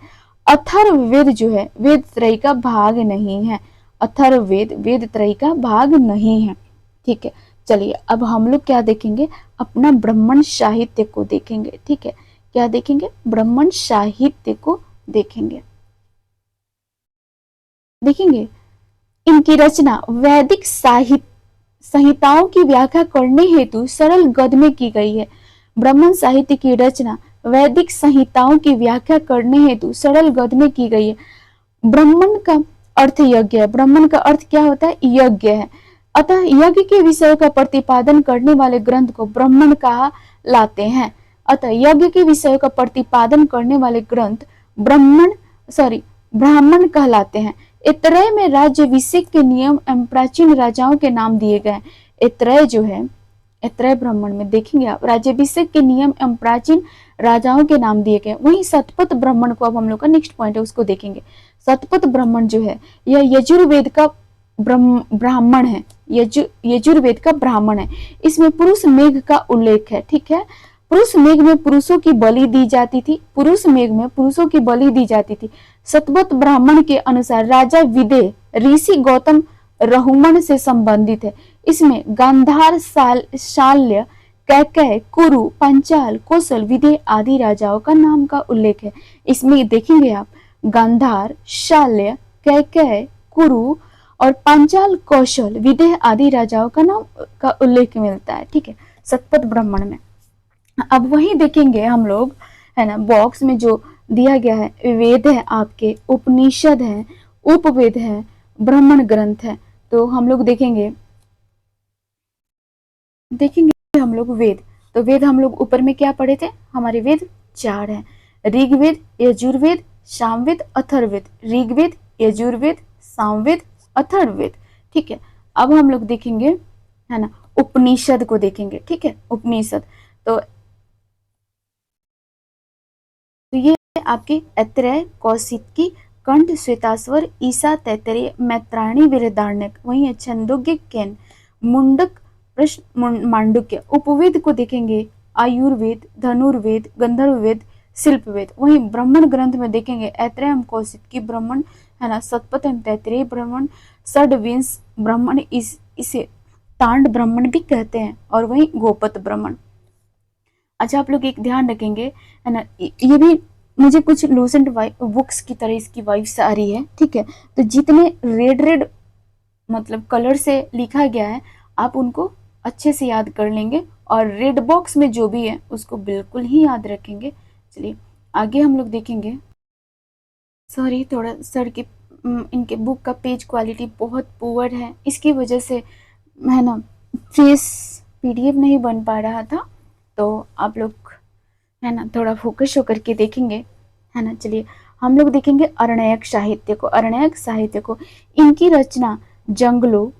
अथर्ववेद जो है वेद त्रयी का भाग नहीं है। अथर्ववेद वेद त्रयी का भाग नहीं है। ठीक है, चलिए अब हम लोग क्या देखेंगे, अपना ब्राह्मण साहित्य को देखेंगे। ठीक है, क्या देखेंगे, ब्राह्मण साहित्य को देखेंगे। देखेंगे इनकी रचना वैदिक साहित्य संहिताओं की व्याख्या करने हेतु सरल गद्य में की गई है। ब्राह्मण साहित्य की रचना वैदिक संहिताओं की व्याख्या करने हेतु सरल गद्य में की गई है। ब्राह्मण का अर्थ यज्ञ है। ब्राह्मण का अर्थ क्या होता है, यज्ञ है। अतः यज्ञ के विषयों का प्रतिपादन करने वाले ग्रंथ को ब्राह्मण कहा लाते हैं। अतः यज्ञ के विषयों का प्रतिपादन करने वाले ग्रंथ ब्राह्मण कहलाते हैं। इत्रय में राज्याभिषेक के नियम एवं प्राचीन राजाओं के नाम दिए गए। इत्रय जो है, इत्रय ब्राह्मण में देखेंगे आप, राज्याभिषेक के नियम एवं प्राचीन राजाओं के नाम दिए गए। वहीं शतपथ ब्राह्मण को अब हम लोग का नेक्स्ट पॉइंट है उसको देखेंगे। शतपथ ब्राह्मण जो है यह यजुर्वेद का ब्राह्मण है। यजुर्वेद का ब्राह्मण है। इसमें पुरुष मेघ का उल्लेख है। ठीक है, पुरुष मेघ में पुरुषों की बलि दी जाती थी। पुरुष मेघ में पुरुषों की बलि दी जाती थी। शतपथ ब्राह्मण के अनुसार राजा विदेह ऋषि गौतम रहुमन से संबंधित है। इसमें गांधार, शाल्य, कैकेय, कुरु, पंचाल, कौशल, विदेह आदि राजाओं का नाम का उल्लेख है। इसमें देखेंगे आप गांधार, शाल्य, कैकेय, कुरु और पांचाल, कौशल, विदेह आदि राजाओं का नाम का उल्लेख मिलता है। ठीक है, शतपथ ब्राह्मण में। अब वही देखेंगे हम लोग, है ना, बॉक्स में जो दिया गया है, वेद है आपके, उपनिषद है, उपवेद है, ब्राह्मण ग्रंथ है। तो हम लोग देखेंगे हम लोग वेद। तो वेद हम लोग ऊपर में क्या पढ़े थे, हमारे वेद 4 हैं, ऋग्वेद, यजुर्वेद, सामवेद, अथर्ववेद। ऋग्वेद, यजुर्वेद, सामवेद, अथर्ववेद। ठीक है, अब हम लोग देखेंगे, है ना, उपनिषद को देखेंगे। ठीक है, उपनिषद तो ये आपके ऐत्रेय, कौशिकी, कंठ, श्वेताश्वर, ईशा, तैत्तरीय, मैत्रायणी, बृहदारण्यक। वहीं है छंदोग्य, केन, मुंडक, प्रश्न, मांडुक्य। उपवेद को देखेंगे आयुर्वेद, धनुर्वेद, गंधर्ववेद, शिल्प वेद। वहीं ब्राह्मण ग्रंथ में देखेंगे ऐत्रेयम कौशिकी ब्राह्मण है ना, शतपथ तैतरीय ब्राह्मण, षड्विंश ब्राह्मण, इसे तांड ब्राह्मण भी कहते हैं, और वहीं गोपत ब्राह्मण। अच्छा, आप लोग एक ध्यान रखेंगे है ना, ये भी मुझे कुछ लूसेंट बुक्स की तरह इसकी वाइब्स आ रही है, ठीक है। तो जितने रेड रेड मतलब कलर से लिखा गया है आप उनको अच्छे से याद कर लेंगे, और रेड बॉक्स में जो भी है उसको बिल्कुल ही याद रखेंगे। चलिए आगे हम लोग देखेंगे। सॉरी, थोड़ा सर की इनके बुक का पेज क्वालिटी बहुत पुअर है, इसकी वजह से है ना फेस पीडीएफ नहीं बन पा रहा था, तो आप लोग है ना थोड़ा फोकस होकर के देखेंगे, है ना। चलिए हम लोग देखेंगे अरण्यक साहित्य को। अरण्यक साहित्य को, इनकी रचना जंगलों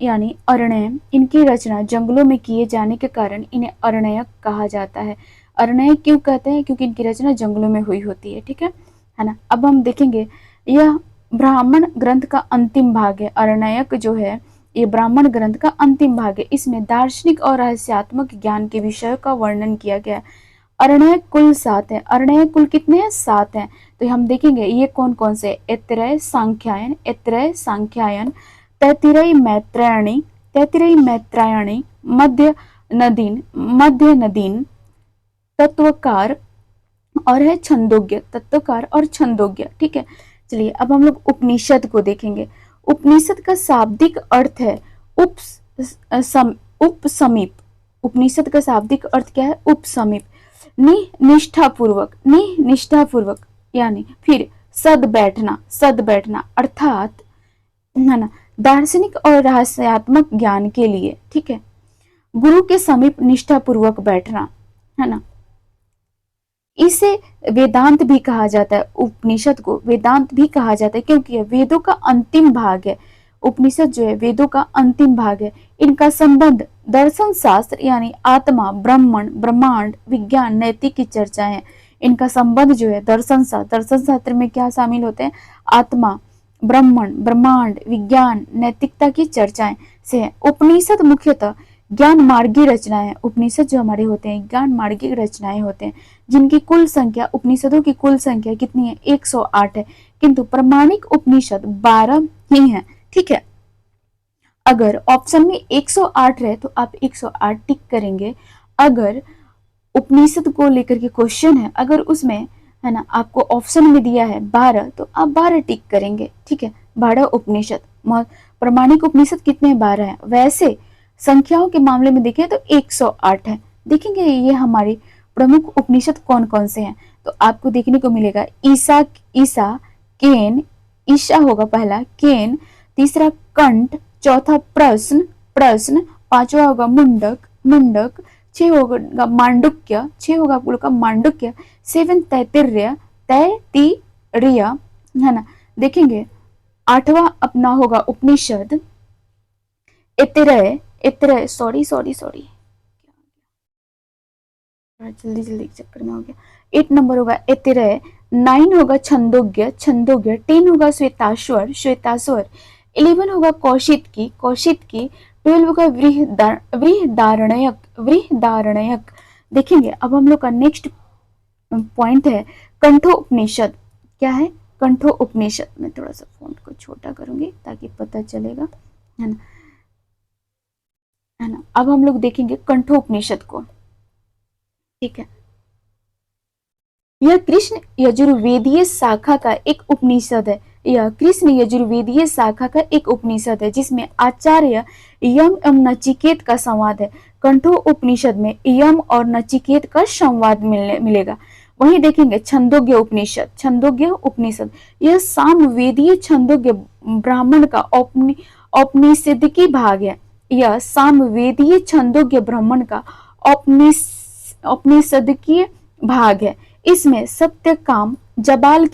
यानी अरण्य, इनकी रचना जंगलों में किए जाने के कारण इन्हें अरण्यक कहा जाता है। अरण्यक क्यों कहते हैं? क्योंकि इनकी रचना जंगलों में हुई होती है, ठीक है ना। अब हम देखेंगे यह ब्राह्मण ग्रंथ का अंतिम भाग है। अरण्यक जो है ये ब्राह्मण ग्रंथ का अंतिम भाग है। इसमें दार्शनिक और रहस्यात्मक ज्ञान के विषयों का वर्णन किया गया है। अरण्यक कुल 7 है। अरण्यक कुल कितने हैं? 7 हैं। तो हम देखेंगे ये कौन कौन से, ऐत्रेय सांख्यायन, तैत्तिरीय मैत्रायणी, मध्य नदीन, तत्वकार और है छंदोग्य, तत्वकार और छंदोग्य, ठीक है। चलिए अब हम लोग उपनिषद को देखेंगे। उपनिषद का शाब्दिक अर्थ है उपसमीप। उपनिषद का शाब्दिक अर्थ क्या है? उपसमीप। निष्ठापूर्वक यानी फिर सद बैठना अर्थात है ना दार्शनिक और रहस्यात्मक ज्ञान के लिए, ठीक है। गुरु के समीप निष्ठापूर्वक बैठना, है ना। इसे वेदांत भी कहा जाता है। उपनिषद को वेदांत भी कहा जाता है क्योंकि यह वेदों का अंतिम भाग है। उपनिषद जो है वेदों का अंतिम भाग है। इनका संबंध दर्शन शास्त्र यानी आत्मा, ब्रह्मण, ब्रह्मांड, विज्ञान, नैतिक की चर्चा है। इनका संबंध जो है दर्शन शास्त्र में क्या शामिल होते हैं? आत्मा, ब्रह्मण, ब्रह्मांड, विज्ञान, नैतिकता की चर्चाएं से है। उपनिषद मुख्यतः ज्ञान मार्गी रचनाएं। उपनिषद जो हमारे होते हैं ज्ञान मार्गी रचनाएं होते हैं, जिनकी कुल संख्या, उपनिषदों की कुल संख्या कितनी है? 108 है, किंतु प्रमाणिक उपनिषद 12 ही है, ठीक है। अगर ऑप्शन में 108 रहे तो आप 108 टिक करेंगे। अगर उपनिषद को लेकर के क्वेश्चन है, अगर उसमें है ना आपको ऑप्शन में दिया है 12 तो आप 12 टिक करेंगे, ठीक है। 12 उपनिषद, प्रमाणिक उपनिषद कितने? 12 है। वैसे संख्याओं के मामले में देखें तो 108 है। देखेंगे ये हमारे प्रमुख उपनिषद कौन कौन से हैं, तो आपको देखने को मिलेगा ईसा, केन, ईशा होगा पहला, केन, तीसरा कंठ, चौथा प्रश्न, पांचवा होगा मुंडक, 6 होगा मांडुक्य, 6 होगा आप लोग का मांडुक्य, 7 तैत्तिरीय, है ना। देखेंगे 8वां अपना होगा उपनिषद ऐत्रेय, सॉरी जल्दी चक्कर में हो गया। 8 नंबर होगा ऐत्रेय, 9 होगा छंदोग्य, 10 होगा श्वेताश्वर, 11 होगा कौशिकी, 12 होगा वृहदारण्यक। देखेंगे अब हम लोग का नेक्स्ट पॉइंट है कंठोपनिषद। क्या है? कंठोपनिषद। मैं थोड़ा सा फॉन्ट को छोटा करूंगी ताकि पता चलेगा, है ना। अब हम लोग देखेंगे कंठोपनिषद को, ठीक है। यह कृष्ण यजुर्वेदीय शाखा का एक उपनिषद है। यह कृष्ण यजुर्वेदीय शाखा का एक उपनिषद है जिसमें आचार्य यम एवं नचिकेत का संवाद है। कंठो उपनिषद में यम और नचिकेत का संवाद मिलेगा। वहीं देखेंगे छंदोग्य उपनिषद, यह सामवेदीय छंदोग्य ब्राह्मण का औपनिषदिकी भाग है। यह सामवेदीय छंदोग्य ब्राह्मण का औपनिषदिकीय भाग है। इसमें सत्यकाम जबाल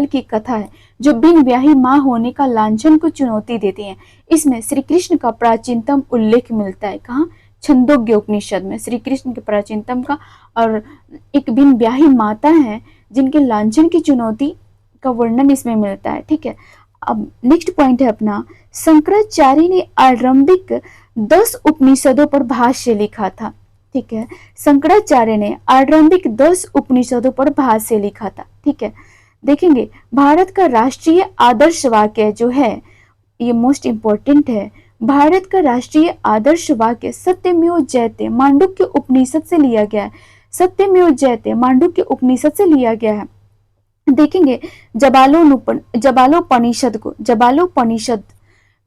की कथा है जो बिन ब्याही मां होने का लांछन को चुनौती देती है। इसमें श्री कृष्ण का प्राचीनतम उल्लेख मिलता है। कहाँ? छंदोग्य उपनिषद में श्री कृष्ण के प्राचीनतम का, और एक बिन ब्याही माता है जिनके लांछन की चुनौती का वर्णन इसमें मिलता है, ठीक है। अब नेक्स्ट पॉइंट है अपना, शंकराचार्य ने आरंभिक 10 उपनिषदों पर भाष्य लिखा था, ठीक है। शंकराचार्य ने आरंभिक 10 उपनिषदों पर भाष्य लिखा था। ठीक है, देखेंगे भारत का राष्ट्रीय आदर्श वाक्य जो है ये मोस्ट इंपॉर्टेंट है। भारत का राष्ट्रीय आदर्श वाक्य सत्यमेव जयते मांडुक्य उपनिषद से लिया गया है। सत्यमेव जयते मांडुक्य उपनिषद से लिया गया है। देखेंगे जबालोपनिषद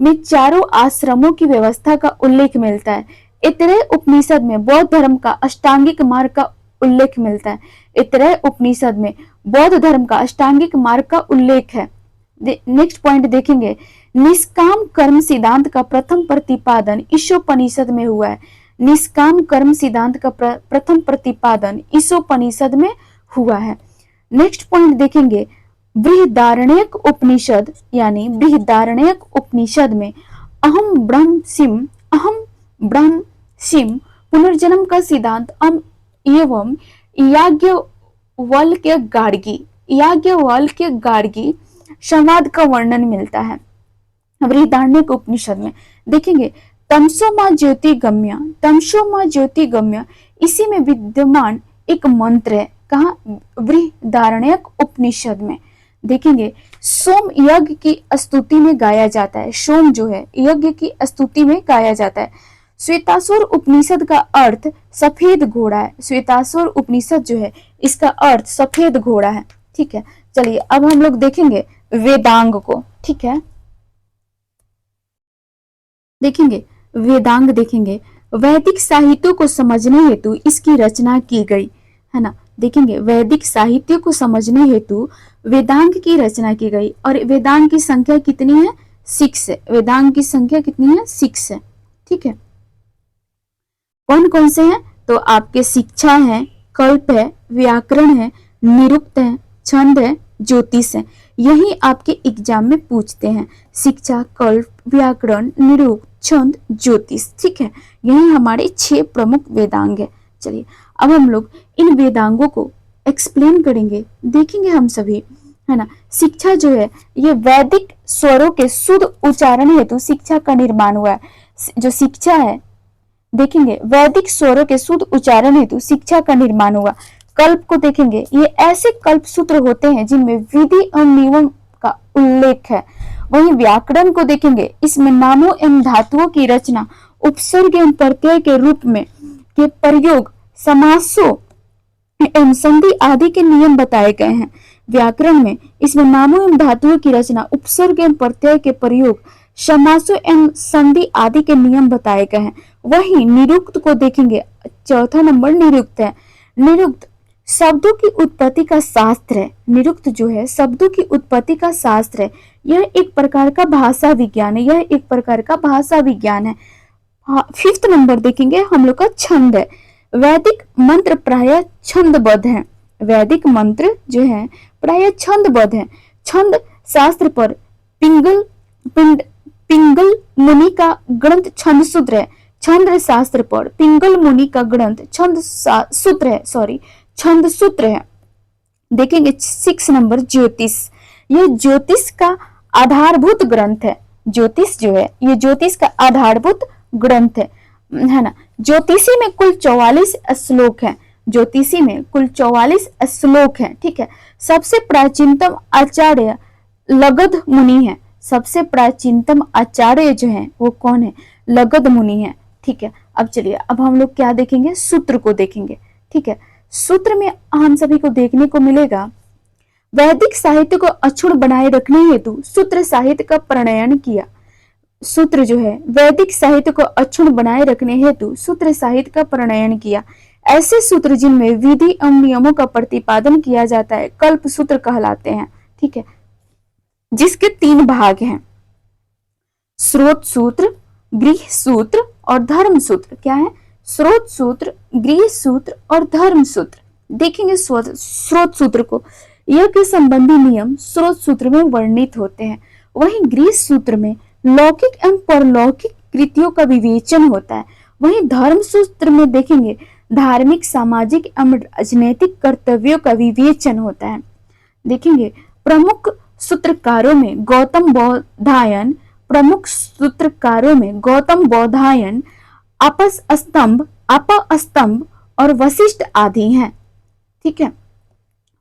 में चारों आश्रमों की व्यवस्था का उल्लेख मिलता है। इतरेय उपनिषद में बौद्ध धर्म का अष्टांगिक मार्ग का उल्लेख मिलता है। इतरेय उपनिषद में बौद्ध धर्म का अष्टांगिक मार्ग का उल्लेख है। नेक्स्ट पॉइंट देखेंगे, निष्काम कर्म सिद्धांत का प्रथम प्रतिपादन ईशोपनिषद में हुआ है। निष्काम कर्म सिद्धांत का प्रथम प्रतिपादन ईशोपनिषद में हुआ है। नेक्स्ट पॉइंट देखेंगे, बृहदारण्यक उपनिषद यानी बृहदारण्यक उपनिषद में अहम ब्रह्म सिम पुनर्जन्म का सिद्धांत एवं याज्ञवल्क्य गार्गी संवाद का वर्णन मिलता है। बृहदारण्यक उपनिषद में देखेंगे तमसो मां ज्योतिगम्य इसी में विद्यमान एक मंत्र है। कहा? बृहदारण्यक उपनिषद में। देखेंगे सोम यज्ञ की स्तुति में गाया जाता है। सोम जो है यज्ञ की स्तुति में गाया जाता है। श्वेतासुर उपनिषद का अर्थ सफेद घोड़ा है। श्वेतासुर उपनिषद जो है इसका अर्थ सफेद घोड़ा है। ठीक है, चलिए अब हम लोग देखेंगे वेदांग को। ठीक है, देखेंगे वेदांग। देखेंगे वैदिक साहित्य को समझने हेतु इसकी रचना की गई है ना। देखेंगे वैदिक साहित्य को समझने हेतु वेदांग की रचना की गई और वेदांग की संख्या कितनी है? 6 है। वेदांग की संख्या कितनी है? 6 है। ठीक है, कौन कौन से हैं? तो आपके शिक्षा है, कल्प है, व्याकरण है, निरुक्त है, छंद है, ज्योतिष है। यही आपके एग्जाम में पूछते हैं। शिक्षा, कल्प, व्याकरण, निरुक्त, छंद, ज्योतिष। ठीक है, यही हमारे 6 प्रमुख वेदांग है। चलिए अब हम लोग इन वेदांगों को एक्सप्लेन करेंगे, देखेंगे हम सभी, है ना। शिक्षा जो है ये वैदिक स्वरों के शुद्ध उच्चारण हेतु शिक्षा का निर्माण हुआ है। जो शिक्षा है देखेंगे वैदिक स्वरों के शुद्ध उच्चारण हेतु शिक्षा का निर्माण हुआ। कल्प को देखेंगे, ये ऐसे कल्प सूत्र होते हैं जिनमें विधि और नियम का उल्लेख है। वहीं व्याकरण को देखेंगे, इसमें नामों एवं धातुओं की रचना, उपसर्ग एवं प्रत्यय के रूप में के प्रयोग, समासों एवं संधि आदि के नियम बताए गए हैं। व्याकरण में इसमें नामों एवं धातुओं की रचना, उपसर्ग एवं प्रत्यय के प्रयोग, समासों एवं संधि आदि के नियम बताए गए हैं। वहीं निरुक्त को देखेंगे, चौथा नंबर निरुक्त है। निरुक्त शब्दों की उत्पत्ति का शास्त्र है। निरुक्त जो है शब्दों की उत्पत्ति का शास्त्र है। यह एक प्रकार का भाषा विज्ञान है। यह एक प्रकार का भाषा विज्ञान है। 5th नंबर देखेंगे हम लोग का छंद है। वैदिक मंत्र प्राय छंदबद्ध है। वैदिक मंत्र जो है प्राय छंदबद्ध है। छंद शास्त्र पर पिंगल मुनि का ग्रंथ छंद सूत्र है। छंद शास्त्र पर पिंगल मुनि का ग्रंथ छंद सूत्र है। देखेंगे 6 नंबर ज्योतिष। यह ज्योतिष का आधारभूत ग्रंथ है। ज्योतिष जो है ये ज्योतिष का आधारभूत ग्रंथ है ना। ज्योतिषी में कुल 44 श्लोक हैं। ज्योतिषी में कुल 44 श्लोक हैं। ठीक है, सबसे प्राचीनतम आचार्य लगध मुनि है। सबसे प्राचीनतम आचार्य जो है वो कौन है? लगध मुनि है। ठीक है, अब चलिए अब हम लोग क्या देखेंगे? सूत्र को देखेंगे। ठीक है, सूत्र में हम सभी को देखने को मिलेगा वैदिक साहित्य को अक्षुण्ण बनाए रखने हेतु सूत्र साहित्य का प्रणयन किया। सूत्र जो है वैदिक साहित्य को अक्षुण्ण बनाए रखने हेतु सूत्र साहित्य का प्रणयन किया। ऐसे सूत्र जिनमें विधि एवं नियमों का प्रतिपादन किया जाता है कल्प सूत्र कहलाते हैं। ठीक है, जिसके 3 भाग हैं, स्रोत सूत्र, गृह सूत्र और धर्म सूत्र। क्या है? स्रोत सूत्र, गृह सूत्र और धर्म सूत्र। देखेंगे स्रोत सूत्र को, यज्ञ संबंधी नियम स्रोत सूत्र में वर्णित होते हैं। वहीं गृह सूत्र में लौकिक एवं परलौकिक कृतियों का विवेचन होता है। वहीं धर्म सूत्र में देखेंगे धार्मिक, सामाजिक एवं राजनैतिक कर्तव्यों का विवेचन होता है। देखेंगे प्रमुख सूत्रकारों में गौतम बौधायन, आपस स्तंभ, आपस्तंभ और वशिष्ठ आदि हैं। ठीक है,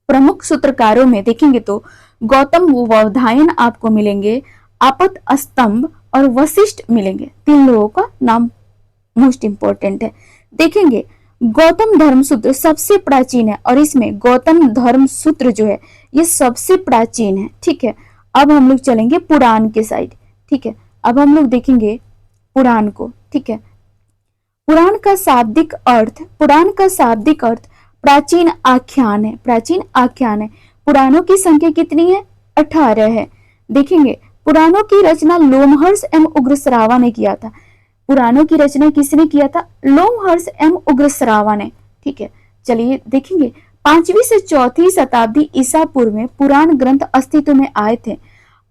प्रमुख सूत्रकारों में देखेंगे तो गौतम बोधायन आपको मिलेंगे, आपत स्तंभ और वशिष्ठ मिलेंगे। 3 लोगों का नाम मोस्ट इंपॉर्टेंट है। देखेंगे गौतम धर्म सूत्र सबसे प्राचीन है और इसमें गौतम धर्म सूत्र जो है ये सबसे प्राचीन है। ठीक है, अब हम लोग चलेंगे पुराण के साइड। ठीक है, अब हम लोग देखेंगे पुराण को। ठीक है, पुराण का शाब्दिक अर्थ प्राचीन आख्यान है। प्राचीन आख्यान है। पुराणों की संख्या कितनी है? 18 है। देखेंगे पुराणों की रचना लोमहर्ष एवं उग्रश्रावा ने किया था। पुराणों की रचना किसने किया था? लोमहर्ष एवं उग्रश्रावा ने। ठीक है, चलिए देखेंगे 5वीं से 4वीं शताब्दी ईसा पूर्व में पुराण ग्रंथ अस्तित्व में आए थे।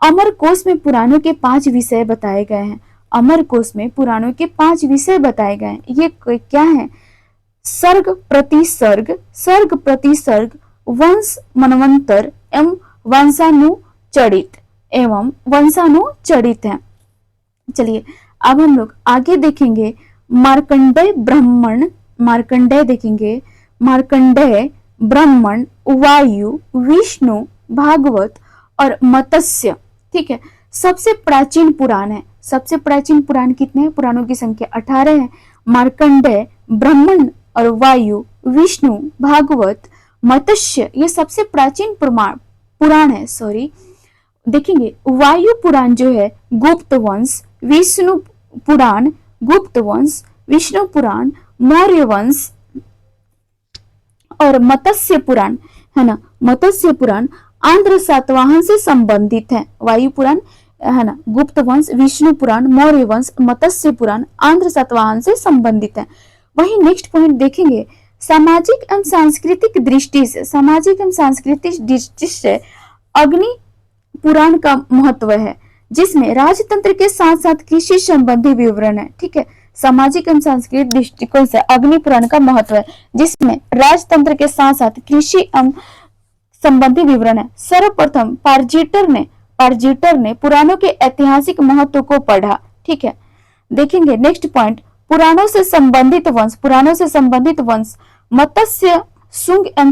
अमर कोश में पुराणों के 5 विषय बताए गए हैं। अमर कोश में पुराणों के 5 विषय बताए गए हैं। ये क्या है? सर्ग प्रति सर्ग, वंश मनवंतर एवं वंशानुचरित है। चलिए अब हम लोग आगे देखेंगे मार्कंडेय देखेंगे मार्कंडेय ब्राह्मण, वायु, विष्णु, भागवत और मत्स्य। ठीक है, सबसे प्राचीन पुराण है। सबसे प्राचीन पुराण कितने हैं? पुराणों की संख्या 18 है। मार्कंडेय, ब्राह्मण और वायु, विष्णु, भागवत, मत्स्य ये सबसे प्राचीन पुराण है। देखेंगे वायु पुराण जो है गुप्त वंश, विष्णु पुराण गुप्त वंश, विष्णु पुराण मौर्य वंश और मत्स्य पुराण है ना, मत्स्य पुराण आंध्र सातवाहन से संबंधित है। वायु पुराण है ना, गुप्त वंश, विष्णु पुराण, मौर्य वंश, मत्स्य पुराण आंध्र सातवाहन से संबंधित है। वहीं नेक्स्ट पॉइंट देखेंगे सामाजिक एवं सांस्कृतिक दृष्टि से अग्नि पुराण का महत्व है, जिसमें राजतंत्र के साथ साथ कृषि संबंधी विवरण है। ठीक है, सामाजिक एवं सांस्कृतिक दृष्टिकोण से अग्नि पुराण का महत्व है, जिसमें राजतंत्र के साथ साथ कृषि एवं संबंधी विवरण है। सर्वप्रथम पार्जिटर ने पुराणों के ऐतिहासिक महत्व को पढ़ा। ठीक है, देखेंगे नेक्स्ट पॉइंट पुराणों से संबंधित वंश मत्स्य शुंग एवं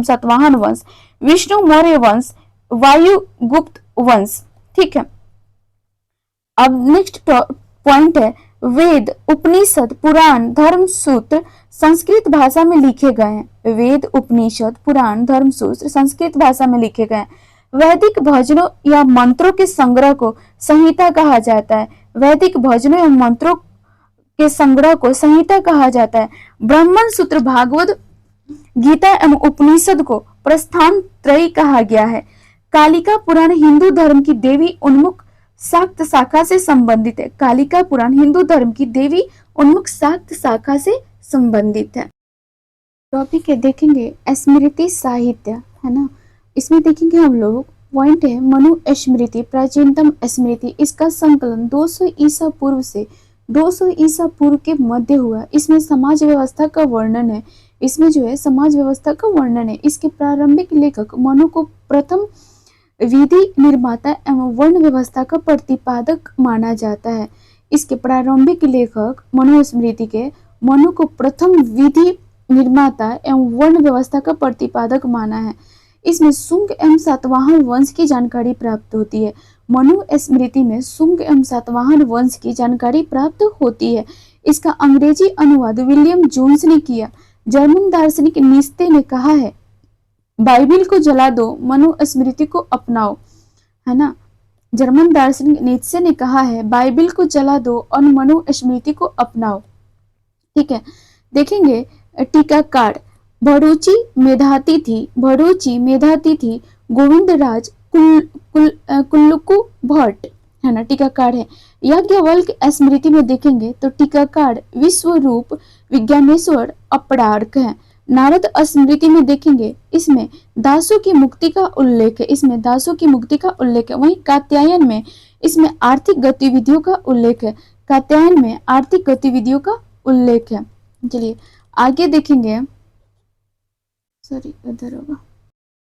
सातवाहन वंश, विष्णु मौर्य वंश, वायु गुप्त वंश। ठीक है, अब नेक्स्ट पॉइंट है वेद, उपनिषद, पुराण, धर्म सूत्र संस्कृत भाषा में लिखे गए हैं। वेद, उपनिषद, पुराण, धर्म सूत्र संस्कृत भाषा में लिखे गए हैं। वैदिक भजनों या मंत्रों के संग्रह को संहिता कहा जाता है। वैदिक भजनों या मंत्रों के संग्रह को संहिता कहा जाता है। ब्राह्मण सूत्र, भागवत, गीता एवं उपनिषद को प्रस्थान त्रयी कहा गया है। कालिका पुराण हिंदू धर्म की देवी उन्मुख शाक्त शाखा से संबंधित है। कालिका पुराण हिंदू धर्म की देवी उन्मुख शाक्त शाखा से संबंधित है। टॉपिक है देखेंगे स्मृति साहित्य है ना, इसमें देखेंगे हम लोग पॉइंट है मनु स्मृति, प्राचीनतम स्मृति। इसका संकलन 200 ईसा पूर्व से 200 ईसा पूर्व के मध्य हुआ। इसमें समाज व्यवस्था का वर्णन है। इसके प्रारंभिक लेखक मनु को प्रथम विधि निर्माता एवं वर्ण व्यवस्था का प्रतिपादक माना जाता है। इसके प्रारंभिक लेखक मनुस्मृति के मनु को प्रथम विधि निर्माता एवं वर्ण व्यवस्था का प्रतिपादक माना है। इसमें शुंग एवं सातवाहन वंश की जानकारी प्राप्त होती है। मनु स्मृति में शुंग एवं सातवाहन वंश की जानकारी प्राप्त होती है। इसका अंग्रेजी अनुवाद विलियम जोन्स ने किया। जर्मन दार्शनिक नीत्शे ने कहा है बाइबिल को जला दो, मनु स्मृति को अपनाओ, है ना। जर्मन दार्शनिक नीत्शे ने कहा है बाइबिल को जला दो और मनु स्मृति को अपनाओ। ठीक है, देखेंगे टीकाकार भड़ूची मेधाती थी गोविंदराज कुल्लुकु भट्ट, है ना, टीकाकार है। याज्ञवल्क्य स्मृति में देखेंगे तो टीकाकार विश्वरूप विज्ञानेश्वर अपरार्क है। नारद स्मृति में देखेंगे इसमें दासों की मुक्ति का उल्लेख है। वहीं कात्यायन में इसमें आर्थिक गतिविधियों का उल्लेख है। चलिए आगे देखेंगे, उधर होगा।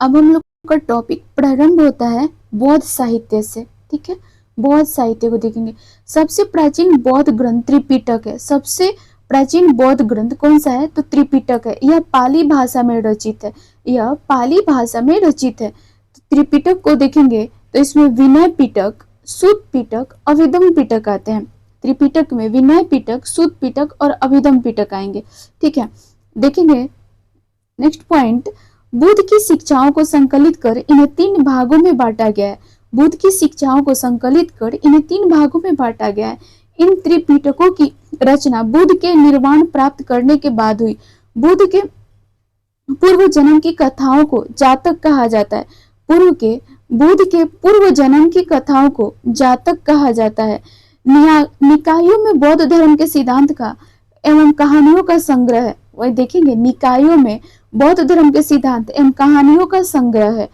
अब हम लोग का टॉपिक प्रारंभ होता है बौद्ध साहित्य से। ठीक है, बौद्ध साहित्य को देखेंगे, सबसे प्राचीन बौद्ध ग्रंथ त्रिपिटक है। सबसे प्राचीन बौद्ध ग्रंथ कौन सा है? तो त्रिपिटक है। यह पाली भाषा में रचित है। यह पाली भाषा में रचित है। तो त्रिपिटक को देखेंगे तो इसमें विनय पिटक, सूत पिटक, अभिधम पिटक आते हैं। त्रिपिटक में विनय पिटक, सूत पिटक और अभिधम पिटक आएंगे। ठीक है, देखेंगे नेक्स्ट पॉइंट, बुद्ध की शिक्षाओं को संकलित कर इन्हें 3 भागों में बांटा गया है। बुद्ध की शिक्षाओं को संकलित कर इन्हें 3 भागों में बांटा गया है। इन त्रिपिटकों की रचना बुद्ध के निर्वाण प्राप्त करने के बाद हुई। बुद्ध के पूर्व जन्म की कथाओं को जातक कहा जाता है। बुद्ध के पूर्व जन्म की कथाओं को जातक कहा जाता है। निकायों में बौद्ध धर्म के सिद्धांत का एवं कहानियों का संग्रह है। वही देखेंगे, निकायों में बौद्ध धर्म के सिद्धांत एवं कहानियों का संग्रह है।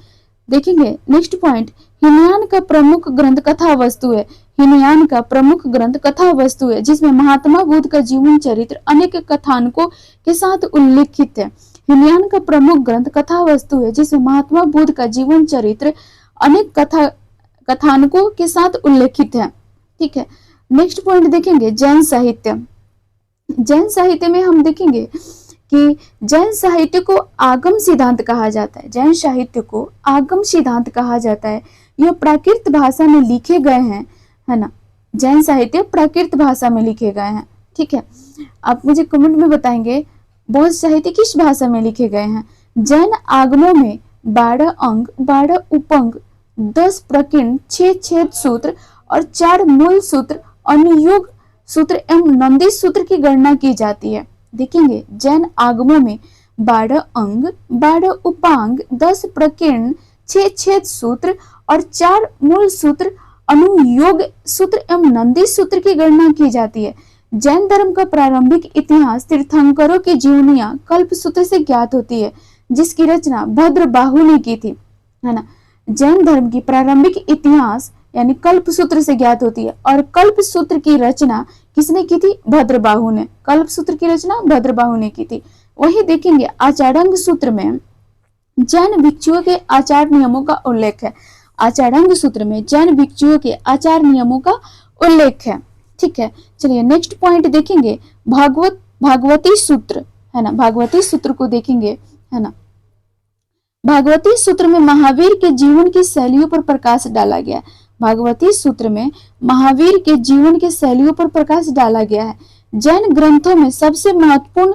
देखेंगे नेक्स्ट पॉइंट, हीनयान का प्रमुख ग्रंथ कथा वस्तु है। हीनयान का प्रमुख ग्रंथ कथा वस्तु है, जिसमें महात्मा बुद्ध का जीवन चरित्र अनेक कथानकों के साथ उल्लेखित है। हीनयान का प्रमुख ग्रंथ कथा वस्तु है, जिसमें महात्मा बुद्ध का जीवन चरित्र अनेक कथानकों के साथ उल्लेखित है। ठीक है, नेक्स्ट पॉइंट देखेंगे, जैन साहित्य। जैन साहित्य में हम देखेंगे कि जैन साहित्य को आगम सिद्धांत कहा जाता है। जैन साहित्य को आगम सिद्धांत कहा जाता है। यह प्राकृत भाषा में लिखे गए हैं, है ना। जैन साहित्य प्राकृत भाषा में लिखे गए हैं। ठीक है, आप मुझे कमेंट में बताएंगे बौद्ध साहित्य किस भाषा में लिखे गए हैं। जैन आगमों में 12 अंग, 12 उपअंग, 10 प्रकीर्ण, 6 छेद सूत्र और 4 मूल सूत्र, अनुयोग सूत्र एवं नंदी सूत्र की गणना की जाती है। देखेंगे, जैन आगमों में 12 अंग, 12 उपांग, 10 प्रकीर्ण, 6 छेद सूत्र और 4 मूल सूत्र, अनुयोग सूत्र एवं नंदी सूत्र की गणना की जाती है। जैन धर्म का प्रारंभिक इतिहास तीर्थंकरों की जीवनियां कल्पसूत्र से ज्ञात होती है, जिसकी रचना भद्रबाहु ने की थी, है ना। जैन धर्म की प्रारंभिक इतिहास यानी कल्पसूत्र से ज्ञात होती है, और कल्पसूत्र की रचना किसने की थी? भद्रबाहु ने। कल्पसूत्र की रचना भद्रबाहु ने की थी। वही देखेंगे, आचार्यांग सूत्र में जैन भिक्षुओं के आचार नियमों का उल्लेख है। आचार्यांग सूत्र में जैन भिक्षुओं के आचार नियमों का उल्लेख है। ठीक है, चलिए नेक्स्ट पॉइंट देखेंगे, भागवती सूत्र, है ना। भागवती सूत्र को देखेंगे, है ना। भागवती सूत्र में महावीर के जीवन की शैलियों पर प्रकाश डाला गया है। भागवती सूत्र में महावीर के जीवन के शैलियों पर प्रकाश डाला गया है। जैन ग्रंथों में सबसे महत्वपूर्ण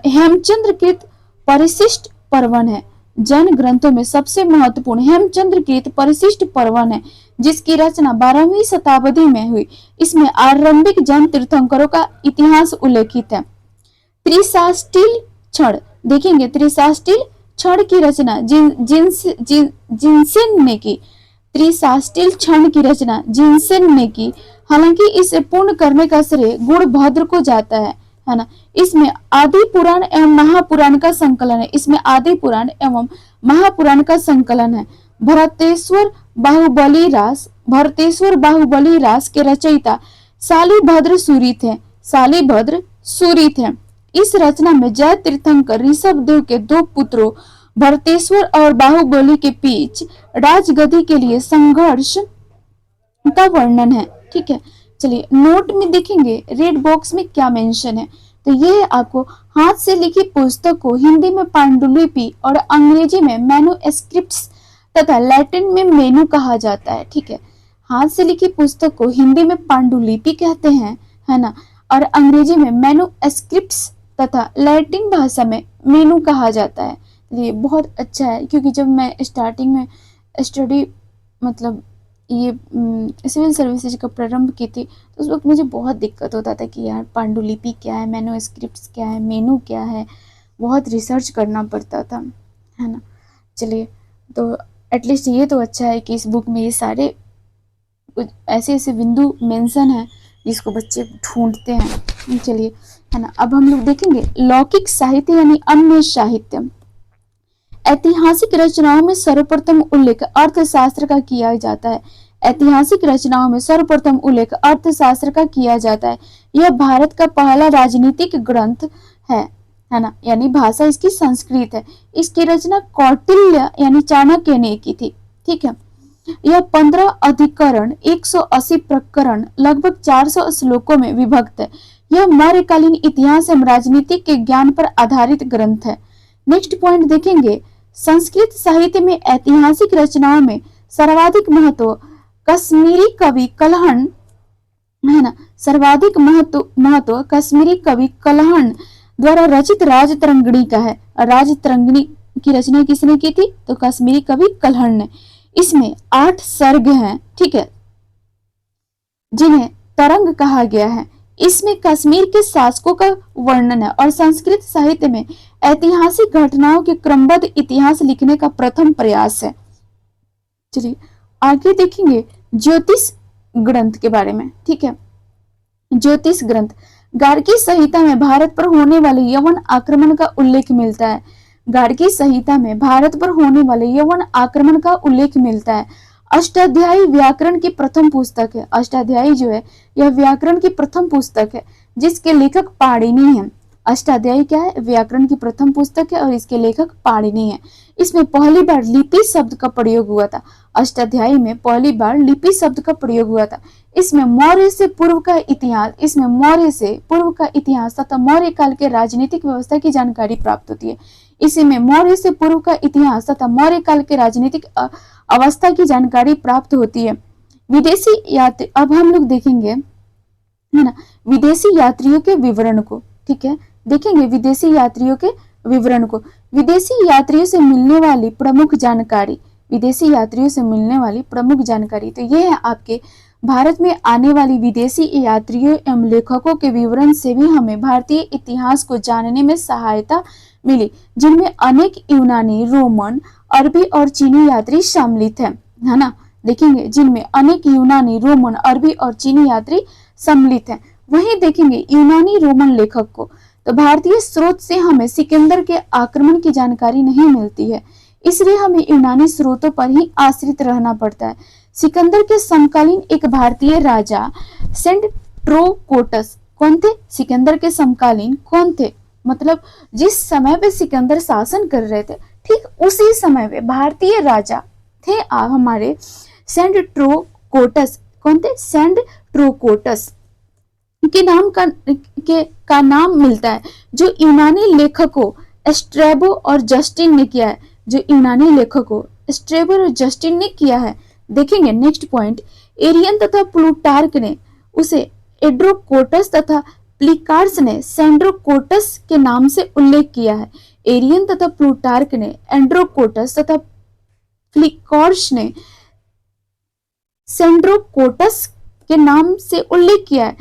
हेमचंद्रकृत परिशिष्ट पर्वन है। जैन ग्रंथों में सबसे महत्वपूर्ण हेमचंद्रकृत परिशिष्ट पर्वन है, जिसकी रचना 12वीं शताब्दी में हुई। इसमें आरंभिक जैन तीर्थंकरों का इतिहास उल्लेखित है। त्रिशास्टिल क्षण देखेंगे, त्रिशास्टिल क्षण की रचना जिनसेन ने की। त्रिशास्टिल क्षण की रचना जिनसेन ने की। हालांकि इसे पूर्ण करने का श्रेय गुणभद्र को जाता है ना। इसमें आदि पुराण एवं महापुराण का संकलन है। इसमें आदि पुराण एवं महापुराण का संकलन है। भरतेश्वर बाहुबली रास के रचयिता शालिभद्र सूरी थे। शालिभद्र सूरी थे। इस रचना में जय तीर्थंकर ऋषभ देव के 2 पुत्रों भरतेश्वर और बाहुबली के बीच राजगद्दी के लिए संघर्ष का वर्णन है। ठीक है, चलिए नोट में देखेंगे रेड बॉक्स में क्या मेंशन है। तो ये आपको हाथ से लिखी पुस्तक को हिंदी में पांडुलिपि और अंग्रेजी में मैन्युस्क्रिप्ट्स तथा लैटिन में मेनू कहा जाता है। ठीक है, हाथ से लिखी पुस्तक को हिंदी में पांडुलिपि कहते हैं, है ना, और अंग्रेजी में मैन्युस्क्रिप्ट्स तथा लैटिन भाषा में मेनू कहा जाता है। ये बहुत अच्छा है, क्योंकि जब मैं स्टार्टिंग में स्टडी मतलब ये सिविल सर्विसेज का प्रारंभ की थी, तो उस वक्त मुझे बहुत दिक्कत होता था कि यार पांडुलिपि क्या है, मैन्युस्क्रिप्ट्स क्या है, मेनू क्या है, बहुत रिसर्च करना पड़ता था, है ना। चलिए, तो एटलीस्ट ये तो अच्छा है कि इस बुक में ये सारे कुछ ऐसे ऐसे बिंदु मेंशन है जिसको बच्चे ढूंढते हैं। चलिए, है ना, अब हम लोग देखेंगे लौकिक साहित्य यानी अन्य साहित्य। ऐतिहासिक रचनाओं में सर्वप्रथम उल्लेख अर्थशास्त्र का किया जाता है। ऐतिहासिक रचनाओं में सर्वप्रथम उल्लेख अर्थशास्त्र का किया जाता है। यह भारत का पहला राजनीतिक ग्रंथ है ना, यानी भाषा इसकी संस्कृत है। इसकी रचना कौटिल्य यानी चाणक्य ने की थी। ठीक है, यह 15 अधिकरण, 180 प्रकरण, लगभग 400 श्लोकों में विभक्त है। यह मौर्यकालीन इतिहास एवं राजनीति के ज्ञान पर आधारित ग्रंथ है। नेक्स्ट पॉइंट देखेंगे, संस्कृत साहित्य में ऐतिहासिक रचनाओं में सर्वाधिक महत्व कश्मीरी कवि कलहन, है ना, सर्वाधिक महत्व कश्मीरी कवि कलहन द्वारा रचित राजतरंगिणी का है। राजतरंगिणी की रचना किसने की थी? तो कश्मीरी कवि कलहन ने। इसमें 8 सर्ग हैं, ठीक है, जिन्हें तरंग कहा गया है। इसमें कश्मीर के शासकों का वर्णन है और संस्कृत साहित्य में ऐतिहासिक घटनाओं के क्रमबद्ध इतिहास लिखने का प्रथम प्रयास है। चलिए आगे देखेंगे ज्योतिष ग्रंथ के बारे में, ठीक है। ज्योतिष ग्रंथ, गार्गी संहिता में भारत पर होने वाले यवन आक्रमण का उल्लेख मिलता है। गार्गी संहिता में भारत पर होने वाले यवन आक्रमण का उल्लेख मिलता है। अष्टाध्यायी व्याकरण की प्रथम पुस्तक है। अष्टाध्यायी जो है यह व्याकरण की प्रथम पुस्तक है जिसके लेखक पाणिनि हैं। अष्टाध्यायी क्या है? व्याकरण की प्रथम पुस्तक है और इसके लेखक पाणिनि हैं। इसमें पहली बार लिपि शब्द का प्रयोग हुआ था। अष्टाध्यायी में पहली बार लिपि शब्द का प्रयोग हुआ था। इसमें मौर्य से पूर्व का इतिहास तथा मौर्य काल के राजनीतिक व्यवस्था की जानकारी प्राप्त होती है। इसी में मौर्य से पूर्व का इतिहास तथा मौर्य काल के राजनीतिक अवस्था की जानकारी प्राप्त होती है। विदेशी यात्री, अब हम लोग देखेंगे, है ना, विदेशी यात्रियों के विवरण को, ठीक है, देखेंगे विदेशी यात्रियों के विवरण को। विदेशी यात्रियों से मिलने वाली प्रमुख जानकारी, विदेशी यात्रियों से मिलने वाली प्रमुख जानकारी, तो ये है आपके भारत में आने वाली विदेशी यात्रियों एवं लेखकों के विवरण से भी हमें भारतीय इतिहास को जानने में सहायता मिली, जिनमें अनेक यूनानी, रोमन, अरबी और चीनी यात्री सम्मिलित हैं, है ना, देखेंगे जिनमें अनेक यूनानी, रोमन, अरबी और चीनी यात्री सम्मिलित हैं। वहीं देखेंगे यूनानी रोमन लेखक को, तो भारतीय स्रोत से हमें सिकंदर के आक्रमण की जानकारी नहीं मिलती है, इसलिए हमें यूनानी स्रोतों पर ही आश्रित रहना पड़ता है। सिकंदर के समकालीन एक भारतीय राजा सेंट्रोकोटस कौन थे? सिकंदर के समकालीन कौन थे? मतलब जिस समय पे सिकंदर शासन कर रहे थे, ठीक उसी समय पे भारतीय राजा थे हमारे सेंट्रोकोटस। कौन थे? सेंट्रोकोटस का नाम मिलता है, जो यूनानी लेखकों स्ट्रैबो और जस्टिन ने किया है। जो यूनानी लेखकों स्ट्रैबो और जस्टिन ने किया है। देखेंगे नेक्स्ट पॉइंट, एरियन तथा प्लूटार्क ने उसे एड्रोकोटस तथा प्लिकार्स ने सेंड्रोकोटस के नाम से उल्लेख किया है। एरियन तथा प्लूटार्क ने एंड्रोकोटस तथा प्लिकार्स ने सेंड्रोकोटस के नाम से उल्लेख किया है।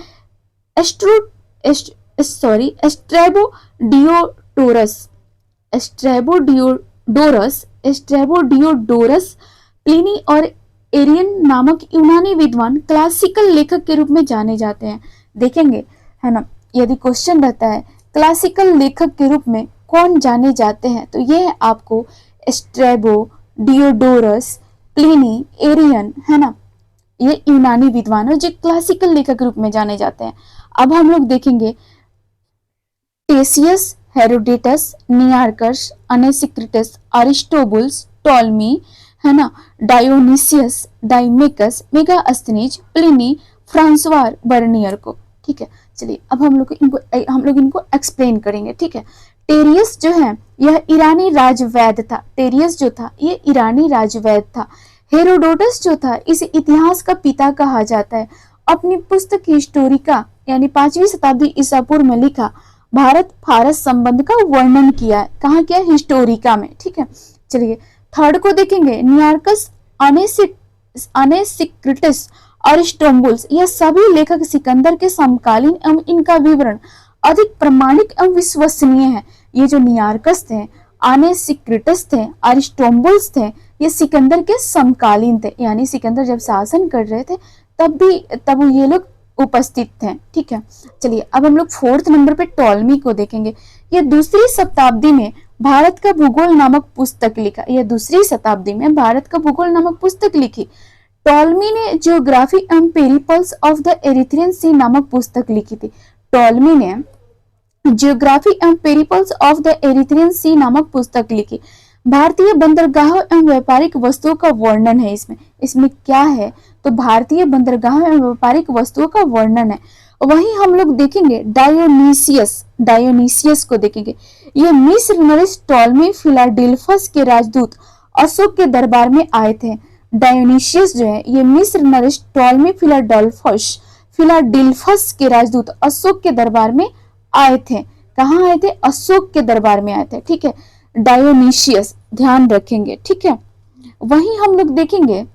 स्ट्रैबोडियोडोरस, प्लिनी और एरियन नामक यूनानी विद्वान क्लासिकल लेखक के रूप में जाने जाते हैं। देखेंगे, है ना, यदि क्वेश्चन रहता है क्लासिकल लेखक के रूप में कौन जाने जाते हैं, तो ये है आपको स्ट्रैबो, डियोडोरस, प्लिनी, एरियन, है ना, ये यूनानी विद्वान जो क्लासिकल लेखक के रूप में जाने जाते हैं। अब हम लोग देखेंगे टेसियस, हेरोडेटस, नियार्कस, अनेसिक्रिटस, अरिस्टोबुलस, टॉलमी, है ना, Dionysius, Deimachus, Megasthenes, Pliny, Francois Bernier को, ठीक है। चलिए अब हम लोग इनको एक्सप्लेन करेंगे, ठीक है। टेरियस जो है यह ईरानी राजवैद्य था। टेरियस जो था ये ईरानी राजवैद्य था। हेरोडोटस जो था इसे इतिहास का पिता कहा जाता है। अपनी पुस्तक हिस्टोरिका यानी 5वीं शताब्दी ईसा पूर्व में लिखा भारत फारस संबंध का वर्णन किया है। कहाँ किया? हिस्टोरिका में, ठीक है। चलिए थर्ड को देखेंगे, नियार्कस, अनेसिक्रिटस और स्टोम्बुल्स, यह सभी लेखक सिकंदर के समकालीन एवं इनका विवरण अधिक प्रमाणिक एवं विश्वसनीय है। ये जो नियार्कस थे, अनेसिक्रिटस थे, अरिस्टोम्बुल्स थे, ये सिकंदर के समकालीन थे, यानी सिकंदर जब शासन कर रहे थे तब ये लोग उपस्थित थे, ठीक है। चलिए अब हम लोग 4th नंबर पे टॉलमी को देखेंगे। यह 2री शताब्दी में भारत का भूगोल नामक पुस्तक लिखा। यह 2री शताब्दी में भारत का भूगोल नामक पुस्तक लिखी। टॉलमी ने Geography and Periplus of the Erythraean Sea नामक पुस्तक लिखी थी। टॉलमी ने Geography and Periplus of the Erythraean Sea नामक पुस्तक लिखी। भारतीय बंदरगाहों एवं व्यापारिक वस्तुओं का वर्णन है। इसमें इसमें क्या है, तो भारतीय बंदरगाहों एवं व्यापारिक वस्तुओं का वर्णन है। वहीं हम लोग देखेंगे डायोनीसियस, डायोनीसियस को देखेंगे। ये मिस्र नरेश टॉलमी फिलाडेल्फस के राजदूत अशोक के दरबार में आए थे। डायोनीसियस जो है ये मिस्र नरेश टॉलमी फिलाडेल्फस के राजदूत अशोक के दरबार में आए थे। कहाँ आए थे, अशोक के दरबार में आए थे, ठीक है। डायोनीशियस ध्यान रखेंगे, ठीक है। वहीं हम लोग देखेंगे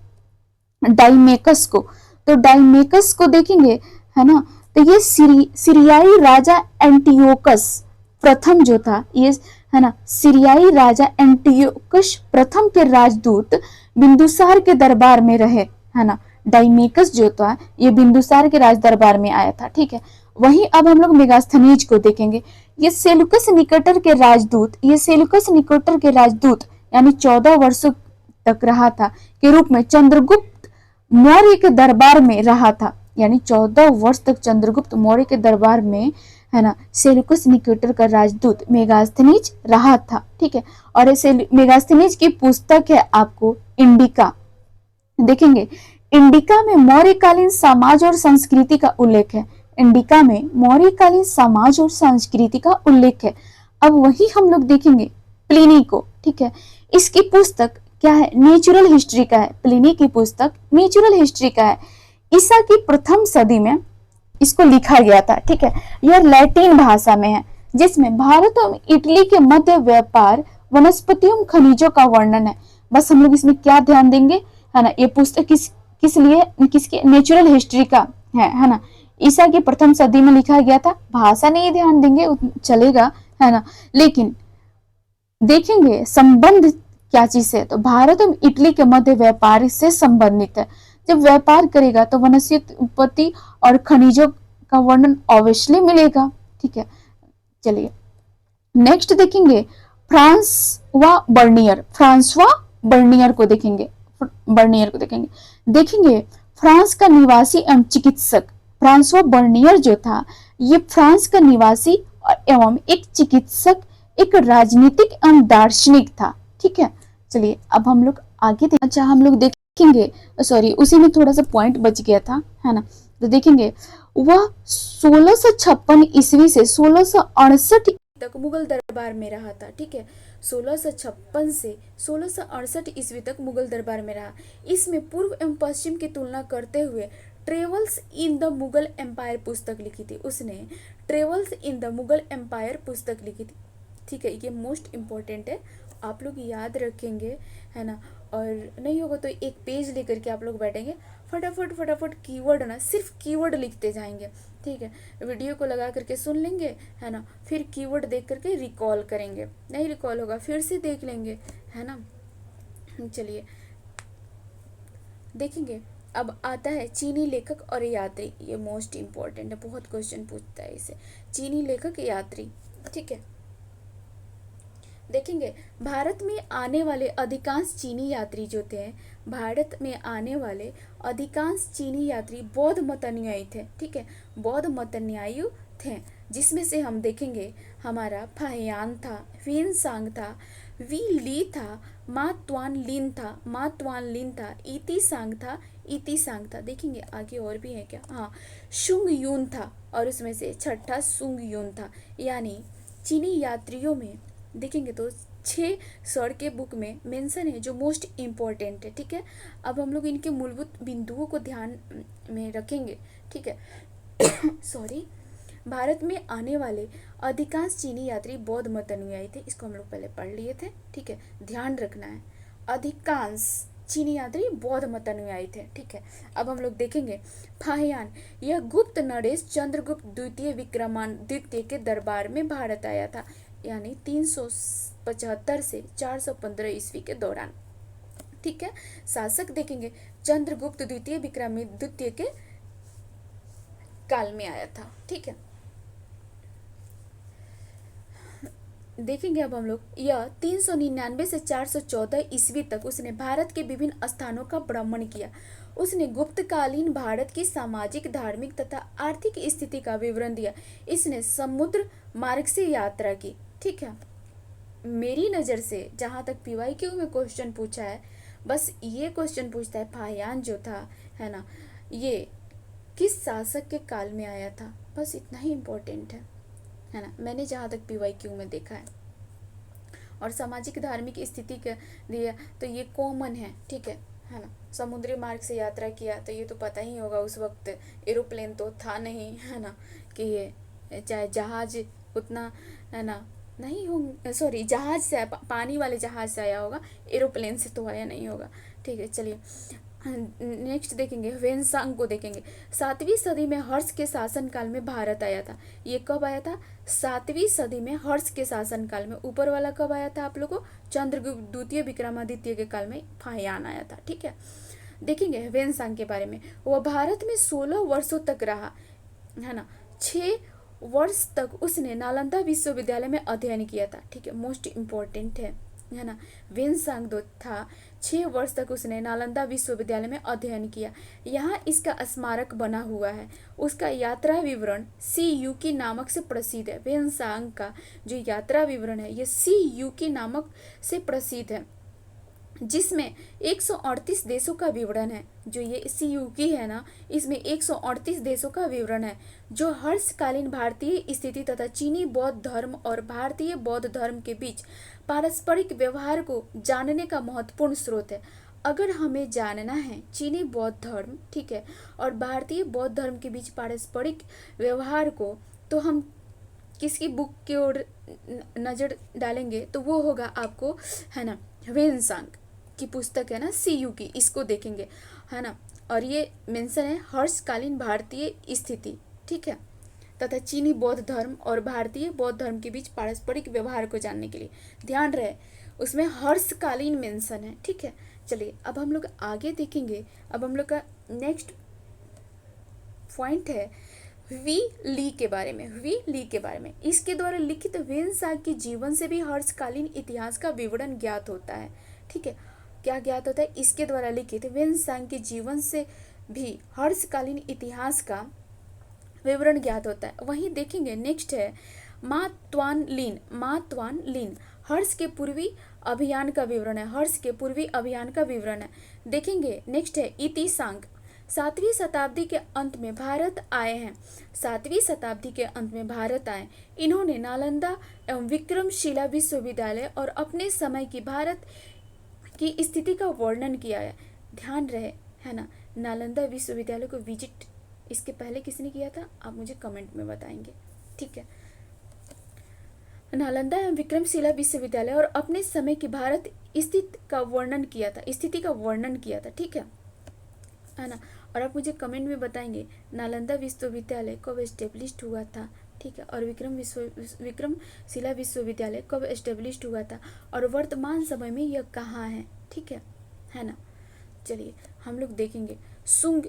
डाइमेकस को, तो डाइमेकस को देखेंगे, है ना। तो ये सीरियाई राजा एंटियोकस प्रथम जो था, ये है ना, सीरियाई राजा एंटियोकस प्रथम के राजदूत बिंदुसार के दरबार में रहे, है ना। डाइमेकस जो था ये बिंदुसार के राज दरबार में आया था, ठीक है। वहीं अब हम लोग मेगास्थनीज को देखेंगे। ये सेलुकस निकटर के राजदूत, ये सेलुकस निकटर के राजदूत यानी 14 वर्षों तक रहा था के रूप में चंद्रगुप्त मौर्य के दरबार में रहा था, यानी 14 वर्ष तक चंद्रगुप्त मौर्य के दरबार में, है ना, सेलुकस निकेटर का राजदूत मेगास्थनीज रहा था, ठीक है। और ऐसे मेगास्थनीज की पुस्तक है आपको इंडिका, देखेंगे। इंडिका में मौर्यकालीन समाज और संस्कृति का उल्लेख है। इंडिका में मौर्यकालीन समाज और संस्कृति का उल्लेख है। अब वही हम लोग देखेंगे प्लिनी को, ठीक है। इसकी पुस्तक क्या है, नेचुरल हिस्ट्री का है। प्लिनी की पुस्तक नेचुरल हिस्ट्री का है। ईसा की प्रथम सदी में इसको लिखा गया था, ठीक है। यह लैटिन भाषा में है, जिसमें भारत और इटली के मध्य व्यापार, वनस्पतियों, खनिजों का वर्णन है। बस हम लोग इसमें क्या ध्यान देंगे, है ना, ये पुस्तक किस लिए, किसकी, नेचुरल हिस्ट्री का है ना। ईसा की प्रथम सदी में लिखा गया था। भाषा नहीं ध्यान देंगे चलेगा, है ना, लेकिन देखेंगे संबंध क्या चीज से, तो भारत और इटली के मध्य व्यापार से संबंधित है। जब व्यापार करेगा तो वनस्पति और खनिजों का वर्णन ऑब्वियसली मिलेगा, ठीक है। चलिए नेक्स्ट देखेंगे फ्रांसवा बर्नियर को देखेंगे। देखेंगे फ्रांस का निवासी एवं चिकित्सक फ्रांसवा बर्नियर जो था, ये फ्रांस का निवासी एवं एक चिकित्सक, एक राजनीतिक एवं दार्शनिक था, ठीक है। चलिए अब हम लोग आगे अच्छा हम लोग देखेंगे, सॉरी उसी में थोड़ा सा पॉइंट बच गया था, है ना। तो देखेंगे वह 1656 ईस्वी से 1668 तक मुगल दरबार में रहा था, ठीक है। 1656 से 1668 ईस्वी तक मुगल दरबार में रहा। इसमें पूर्व एवं पश्चिम की तुलना करते हुए travels in the Mughal empire पुस्तक लिखी थी। उसने travels in the Mughal empire पुस्तक लिखी थी, ठीक है। ये मोस्ट इम्पोर्टेंट है, आप लोग याद रखेंगे, है ना। और नहीं होगा तो एक पेज लेकर के आप लोग बैठेंगे, फटाफट कीवर्ड ना, सिर्फ कीवर्ड लिखते जाएंगे, ठीक है। वीडियो को लगा करके सुन लेंगे, है ना, फिर कीवर्ड देख करके रिकॉल करेंगे, नहीं रिकॉल होगा फिर से देख लेंगे, है ना। चलिए देखेंगे अब आता है चीनी लेखक और यात्री। ये मोस्ट इम्पोर्टेंट है, बहुत क्वेश्चन पूछता है इसे, चीनी लेखक यात्री, ठीक है। देखेंगे भारत में आने वाले अधिकांश चीनी यात्री जो थे, भारत में आने वाले अधिकांश चीनी यात्री बौद्ध मत अनुयायी थे, ठीक है। बौद्ध मत अनुयायी थे, जिसमें से हम देखेंगे हमारा फाहियान था, ह्वेनसांग था, वी ली था, मा त्वान लिन था, इति सांग था। देखेंगे आगे और भी है क्या, हाँ, शुंग यून था, और उसमें से छठा सुंग यून था। यानी चीनी यात्रियों में देखेंगे तो 6 सड़ के बुक में मेंशन है जो मोस्ट इम्पोर्टेंट है, ठीक है। अब हम लोग इनके मूलभूत बिंदुओं को ध्यान में रखेंगे, ठीक है। सॉरी, भारत में आने वाले अधिकांश चीनी यात्री बौद्ध मत अनुयायी थे, इसको हम लोग पहले पढ़ लिए थे, ठीक है, ध्यान रखना है। अधिकांश चीनी यात्री बौद्ध मत अनुयायी थे, ठीक है। अब हम लोग देखेंगे फाहियान, यह गुप्त नरेश चंद्रगुप्त द्वितीय विक्रमादित्य के दरबार में भारत आया था, यानी 375 से 415 ईस्वी के दौरान, ठीक है। शासक देखेंगे चंद्रगुप्त द्वितीय विक्रमादित्य के काल में आया था, ठीक है। देखेंगे अब हम लोग यह 399 से 414 ईस्वी तक उसने भारत के विभिन्न स्थानों का भ्रमण किया। उसने गुप्तकालीन भारत की सामाजिक, धार्मिक तथा आर्थिक स्थिति का विवरण दिया। इसने समुद्र मार्ग से यात्रा की, ठीक है। मेरी नज़र से जहाँ तक PYQ में क्वेश्चन पूछा है, बस ये क्वेश्चन पूछता है फाहियान जो था, है ना, ये किस शासक के काल में आया था, बस इतना ही इम्पोर्टेंट है ना, मैंने जहाँ तक PYQ में देखा है। और सामाजिक धार्मिक स्थिति के दिया तो ये कॉमन है, ठीक है ना। समुद्री मार्ग से यात्रा किया तो ये तो पता ही होगा, उस वक्त एरोप्लेन तो था नहीं, है ना, कि ये चाहे जहाज उतना, है ना, नहीं होंगे, सॉरी जहाज से पानी वाले जहाज से आया होगा, एरोप्लेन से तो आया नहीं होगा, ठीक है। चलिए नेक्स्ट देखेंगे, ह्वेनसांग को देखेंगे। 7वीं सदी में हर्ष के शासनकाल में भारत आया था। ये कब आया था? 7वीं सदी में हर्ष के शासनकाल में। ऊपर वाला कब आया था आप लोगों को? चंद्रगुप्त द्वितीय विक्रमादित्य के काल में फाहियान आया था, ठीक है। देखेंगे ह्वेनसांग के बारे में। वह भारत में 16 वर्षों तक रहा, है ना। 6 वर्ष तक उसने नालंदा विश्वविद्यालय में अध्ययन किया था, ठीक है, मोस्ट इम्पोर्टेंट है ना। ह्वेनसांग जो था 6 वर्ष तक उसने नालंदा विश्वविद्यालय में अध्ययन किया। यहाँ इसका स्मारक बना हुआ है। उसका यात्रा विवरण सी युकी नामक से प्रसिद्ध है। ह्वेनसांग का जो यात्रा विवरण है ये सी युकी नामक से प्रसिद्ध है, जिसमें 138 देशों का विवरण है। जो ये सीयूकी है ना, इसमें 138 देशों का विवरण है, जो हर्षकालीन भारतीय स्थिति तथा चीनी बौद्ध धर्म और भारतीय बौद्ध धर्म के बीच पारस्परिक व्यवहार को जानने का महत्वपूर्ण स्रोत है। अगर हमें जानना है चीनी बौद्ध धर्म, ठीक है, और भारतीय बौद्ध धर्म के बीच पारस्परिक व्यवहार को, तो हम किसकी बुक की ओर नज़र डालेंगे? तो वो होगा आपको, है ना, ह्वेनसांग की पुस्तक है ना, सीयूकी, इसको देखेंगे, है ना। और ये मेंशन है हर्षकालीन भारतीय स्थिति, ठीक है, तथा चीनी बौद्ध धर्म और भारतीय बौद्ध धर्म के बीच पारस्परिक व्यवहार को जानने के लिए। ध्यान रहे उसमें हर्षकालीन मेंशन है, ठीक है। चलिए अब हम लोग आगे देखेंगे। अब हम लोग का नेक्स्ट पॉइंट है वी ली के बारे में। वी ली के बारे में, इसके द्वारा लिखित ह्वेनसांग के जीवन से भी हर्षकालीन इतिहास का विवरण ज्ञात होता है, ठीक है। क्या ज्ञात होता है? इसके द्वारा लिखित ह्वेनसांग के जीवन से भी हर्षकालीन इतिहास का विवरण ज्ञात होता है। वहीं देखेंगे नेक्स्ट है मा त्वान लिन। मा त्वान लिन हर्ष के पूर्वी अभियान का विवरण है। हर्ष के पूर्वी अभियान का विवरण है। देखेंगे नेक्स्ट है इति सांग। 7वीं शताब्दी के अंत में भारत आए हैं। 7वीं शताब्दी के अंत में भारत आए। इन्होंने नालंदा एवं विक्रमशिला विश्वविद्यालय और अपने समय की भारत की स्थिति का वर्णन किया है। ध्यान रहे, है ना, नालंदा विश्वविद्यालय को विजिट इसके पहले किसने किया था? आप मुझे कमेंट में बताएंगे, ठीक है। नालंदा एवं विक्रमशिला विश्वविद्यालय और अपने समय की भारत स्थिति का वर्णन किया था, स्थिति का वर्णन किया था, ठीक है ना। और आप मुझे कमेंट में बताएंगे नालंदा विश्वविद्यालय कब एस्टेब्लिश्ड हुआ था, ठीक है, और विक्रमशिला विश्वविद्यालय कब एस्टेब्लिश्ड हुआ था, और वर्तमान समय में यह कहाँ है, ठीक है ना। चलिए हम लोग देखेंगे सुंग।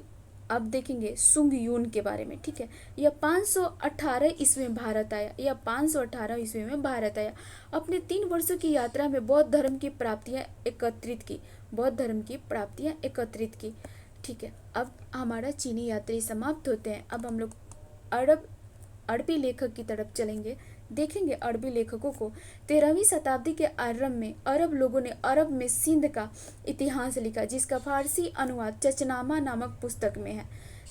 अब देखेंगे सुंग यून के बारे में, ठीक है। यह 518 ईस्वी में भारत आया। यह 518 ईस्वी में भारत आया। अपने 3 वर्षों की यात्रा में बौद्ध धर्म की प्राप्तियां एकत्रित की। बौद्ध धर्म की प्राप्तियां एकत्रित की, ठीक है। अब हमारा चीनी यात्री समाप्त होते हैं। अब हम लोग अरबी लेखक की तरफ चलेंगे। देखेंगे अरबी लेखकों को। 13वीं शताब्दी के आरंभ में अरब लोगों ने अरब में सिंध का इतिहास लिखा, जिसका फारसी अनुवाद चचनामा नामक पुस्तक में है।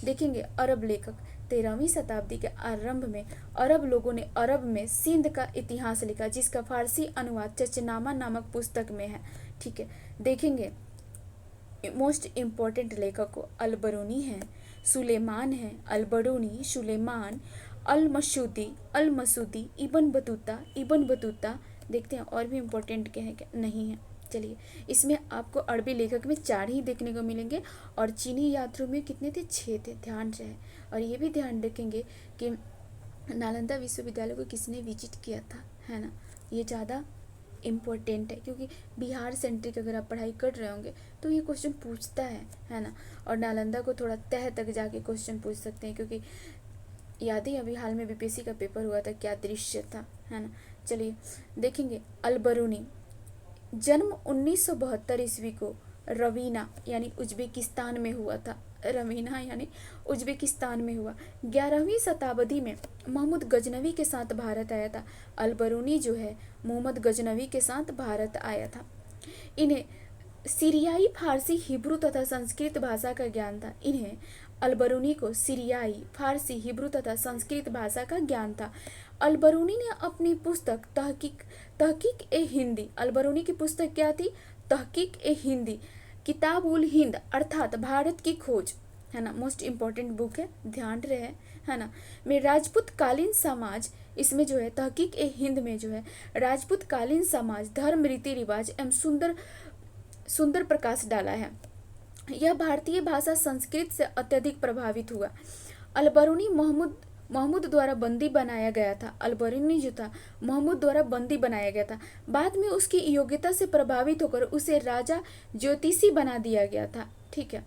देखेंगे अरब लेखक 13वीं शताब्दी के आरंभ में अरब लोगों ने अरब में सिंध का इतिहास लिखा, जिसका फारसी अनुवाद चचनामा नामक पुस्तक में है, ठीक है। देखेंगे मोस्ट इम्पोर्टेंट लेखक अल बरूनी है, सुलेमान है, अल बरूनी, सुलेमान, अल मसूदी, इब्न बतूता। देखते हैं और भी इम्पोर्टेंट क्या है क्या नहीं है। चलिए इसमें आपको अरबी लेखक में 4 ही देखने को मिलेंगे, और चीनी यात्रियों में कितने थे? 6 थे, ध्यान रहे। और ये भी ध्यान रखेंगे कि नालंदा विश्वविद्यालय को किसने विजिट किया था, है ना। ये ज़्यादा इम्पोर्टेंट है, क्योंकि बिहार सेंट्रिक अगर आप पढ़ाई कर रहे होंगे तो ये क्वेश्चन पूछता है ना। और नालंदा को थोड़ा तह तक जाके क्वेश्चन पूछ सकते हैं, क्योंकि याद ही अभी हाल में बीपीएससी का पेपर हुआ था, क्या दृश्य था, है ना। चलिए देखेंगे अल बरूनी। जन्म 1972 ईस्वी को रवीना यानी उज्बेकिस्तान में हुआ था। रमीना यानी उज्बेकिस्तान में हुआ। 11वीं शताब्दी में महमूद गजनवी के साथ भारत आया था। अलबरूनी जो है मोहम्मद गजनवी के साथ भारत आया था। इन्हें सीरियाई, फारसी, हिब्रू तथा संस्कृत भाषा का ज्ञान था। इन्हें अलबरूनी को सीरियाई, फारसी, हिब्रू तथा संस्कृत भाषा का ज्ञान था। अलबरूनी ने अपनी पुस्तक तहकीक ए हिंदी, अलबरूनी की पुस्तक क्या थी? तहकीक ए हिंदी, किताब उल हिंद अर्थात भारत की खोज, है ना, मोस्ट इम्पॉर्टेंट बुक है, ध्यान रहे, है ना, में राजपूत कालीन समाज, इसमें जो है तहकीक ए हिंद में जो है राजपूत कालीन समाज, धर्म, रीति रिवाज एवं सुंदर प्रकाश डाला है। यह भारतीय भाषा संस्कृत से अत्यधिक प्रभावित हुआ। अलबरूनी महमूद द्वारा बंदी बनाया गया था। अलबरूनी जो था महमूद द्वारा बंदी बनाया गया था। बाद में उसकी योग्यता से प्रभावित होकर उसे राजा ज्योतिषी बना दिया गया था। ठीक है,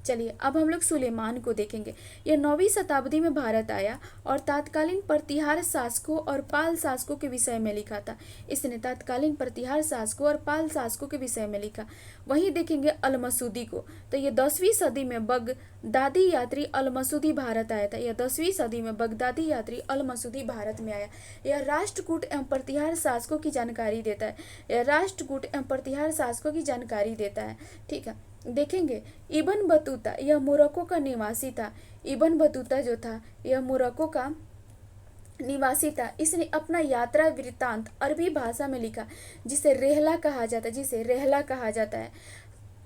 चलिए अब हम लोग सुलेमान को देखेंगे। यह 9वीं शताब्दी में भारत आया और तत्कालीन प्रतिहार शासकों और पाल शासकों के विषय में लिखा था। इसने तत्कालीन प्रतिहार शासकों और पाल शासकों के विषय में लिखा। वहीं देखेंगे अलमसूदी को, तो ये 10वीं सदी में बगदादी यात्री अलमसूदी भारत आया था। यह 10वीं सदी में बगदादी यात्री अलमसूदी भारत में आया। यह राष्ट्रकूट एवं प्रतिहार शासकों की जानकारी देता है। यह राष्ट्रकूट एवं प्रतिहार शासकों की जानकारी देता है। ठीक है, देखेंगे इब्न बतूता, यह मोरक्को का निवासी था। इब्न बतूता जो था यह मोरक्को का निवासी था। इसने अपना यात्रा वृत्तांत अरबी भाषा में लिखा, जिसे रेहला कहा जाता है।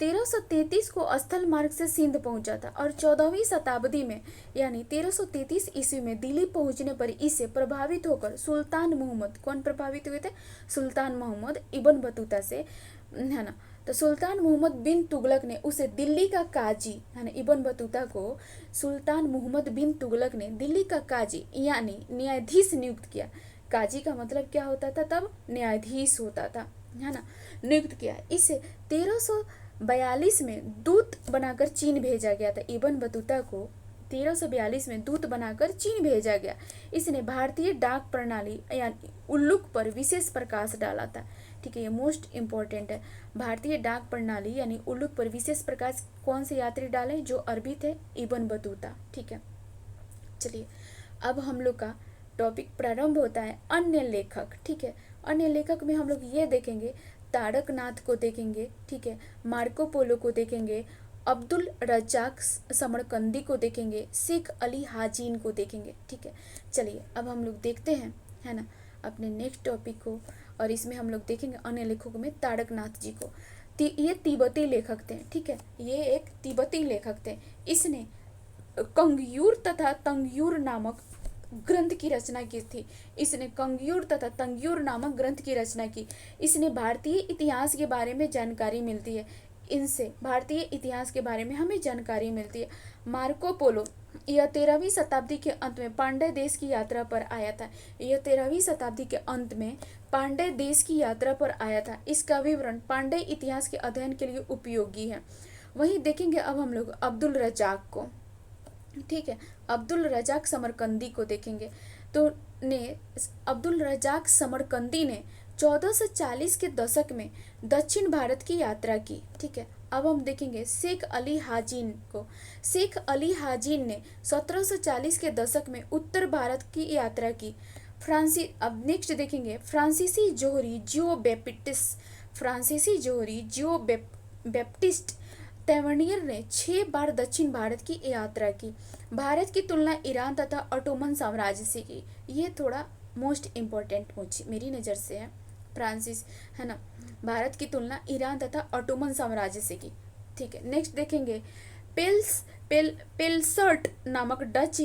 1333 को स्थल मार्ग से सिंध पहुंचा था और 14वीं शताब्दी में यानी 1333 ईस्वी में दिल्ली पहुंचने पर इसे प्रभावित होकर सुल्तान मोहम्मद, कौन प्रभावित हुए थे? सुल्तान मोहम्मद इब्न बतूता से, है ना। तो सुल्तान मोहम्मद बिन तुगलक ने उसे दिल्ली का काजी, है ना, इब्न बतूता को सुल्तान मोहम्मद बिन तुगलक ने दिल्ली का काजी यानी न्यायाधीश नियुक्त किया। काजी का मतलब क्या होता था? तब न्यायाधीश होता था, है ना, नियुक्त किया। इसे 1342 में दूत बनाकर चीन भेजा गया था। इब्न बतूता को 1342 में दूत बनाकर चीन भेजा गया। इसने भारतीय डाक प्रणाली यानी उल्लुक पर विशेष प्रकाश डाला था। ठीक है, ये मोस्ट इम्पोर्टेंट है। भारतीय डाक प्रणाली यानी उल्लुक पर विशेष प्रकाश कौन से यात्री डाले? जो अरबी थे, इब्न बतूता। ठीक है, चलिए अब हम लोग का टॉपिक प्रारंभ होता है अन्य लेखक। ठीक है, अन्य लेखक में हम लोग ये देखेंगे, तारकनाथ को देखेंगे, ठीक है, मार्को पोलो को देखेंगे, अब्दुल रज्जाक समरकंदी को देखेंगे, शेख अली हाजीन को देखेंगे। ठीक है, चलिए अब हम लोग देखते हैं, है ना, अपने नेक्स्ट टॉपिक को, और इसमें हम लोग देखेंगे अन्य लेखकों में तारकनाथ जी को। ये तिब्बती लेखक थे। ठीक है, ये एक तिब्बती लेखक थे। इसने कंगयूर तथा तंगयूर नामक ग्रंथ की रचना की थी। इसने कंगयूर तथा तंगयूर नामक ग्रंथ की रचना की। इसने भारतीय इतिहास के बारे में जानकारी मिलती है। इनसे भारतीय इतिहास के बारे में हमें जानकारी मिलती है। मार्को पोलो, यह 13वीं शताब्दी के अंत में पांड्य देश की यात्रा पर आया था। यह 13वीं शताब्दी के अंत में पांड्य देश की यात्रा पर आया था। इसका विवरण पांड्य इतिहास के अध्ययन के लिए उपयोगी है। वहीं देखेंगे अब हम लोग अब्दुल रज्जाक को। ठीक है, अब्दुल रज्जाक समरकंदी को देखेंगे। तो अब्दुल रज्जाक समरकंदी ने 1440 के दशक में दक्षिण भारत की यात्रा की। ठीक है, अब हम देखेंगे शेख अली हाजीन को। शेख अली हाजीन ने 1740 के दशक में उत्तर भारत की यात्रा की। अब नेक्स्ट देखेंगे फ्रांसीसी जोहरी जियो बैप्टिस्ट तेवर्नियर ने 6 बार दक्षिण भारत की यात्रा की। भारत की तुलना ईरान तथा ऑटोमन साम्राज्य से की। ये थोड़ा मोस्ट इम्पोर्टेंट मेरी नज़र से है। फ्रांसिस, है ना, भारत की तुलना ईरान तथा ऑटोमन साम्राज्य से की। ठीक है, नेक्स्ट देखेंगे पेल्सर्ट नामक डच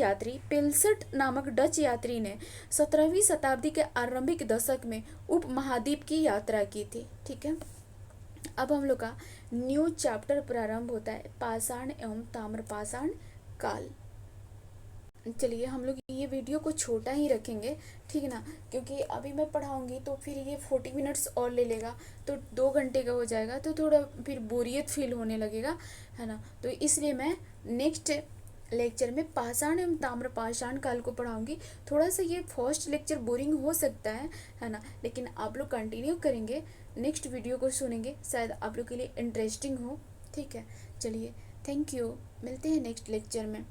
यात्री ने 17वीं शताब्दी के आरंभिक दशक में उपमहाद्वीप की यात्रा की थी। ठीक है, अब हम लोग का न्यू चैप्टर प्रारंभ होता है, पाषाण एवं ताम्रपाषाण काल। चलिए हम लोग ये वीडियो को छोटा ही रखेंगे, ठीक है ना, क्योंकि अभी मैं पढ़ाऊंगी तो फिर ये 40 मिनट्स और ले लेगा, तो 2 घंटे का हो जाएगा, तो थोड़ा फिर बोरियत फील होने लगेगा, है ना। तो इसलिए मैं नेक्स्ट लेक्चर में पाषाण एवं ताम्रपाषाण काल को पढ़ाऊंगी। थोड़ा सा ये फर्स्ट लेक्चर बोरिंग हो सकता है ना, लेकिन आप लोग कंटिन्यू करेंगे, नेक्स्ट वीडियो को सुनेंगे, शायद आप लोग के लिए इंटरेस्टिंग हो। ठीक है, चलिए थैंक यू। मिलते हैं नेक्स्ट लेक्चर में।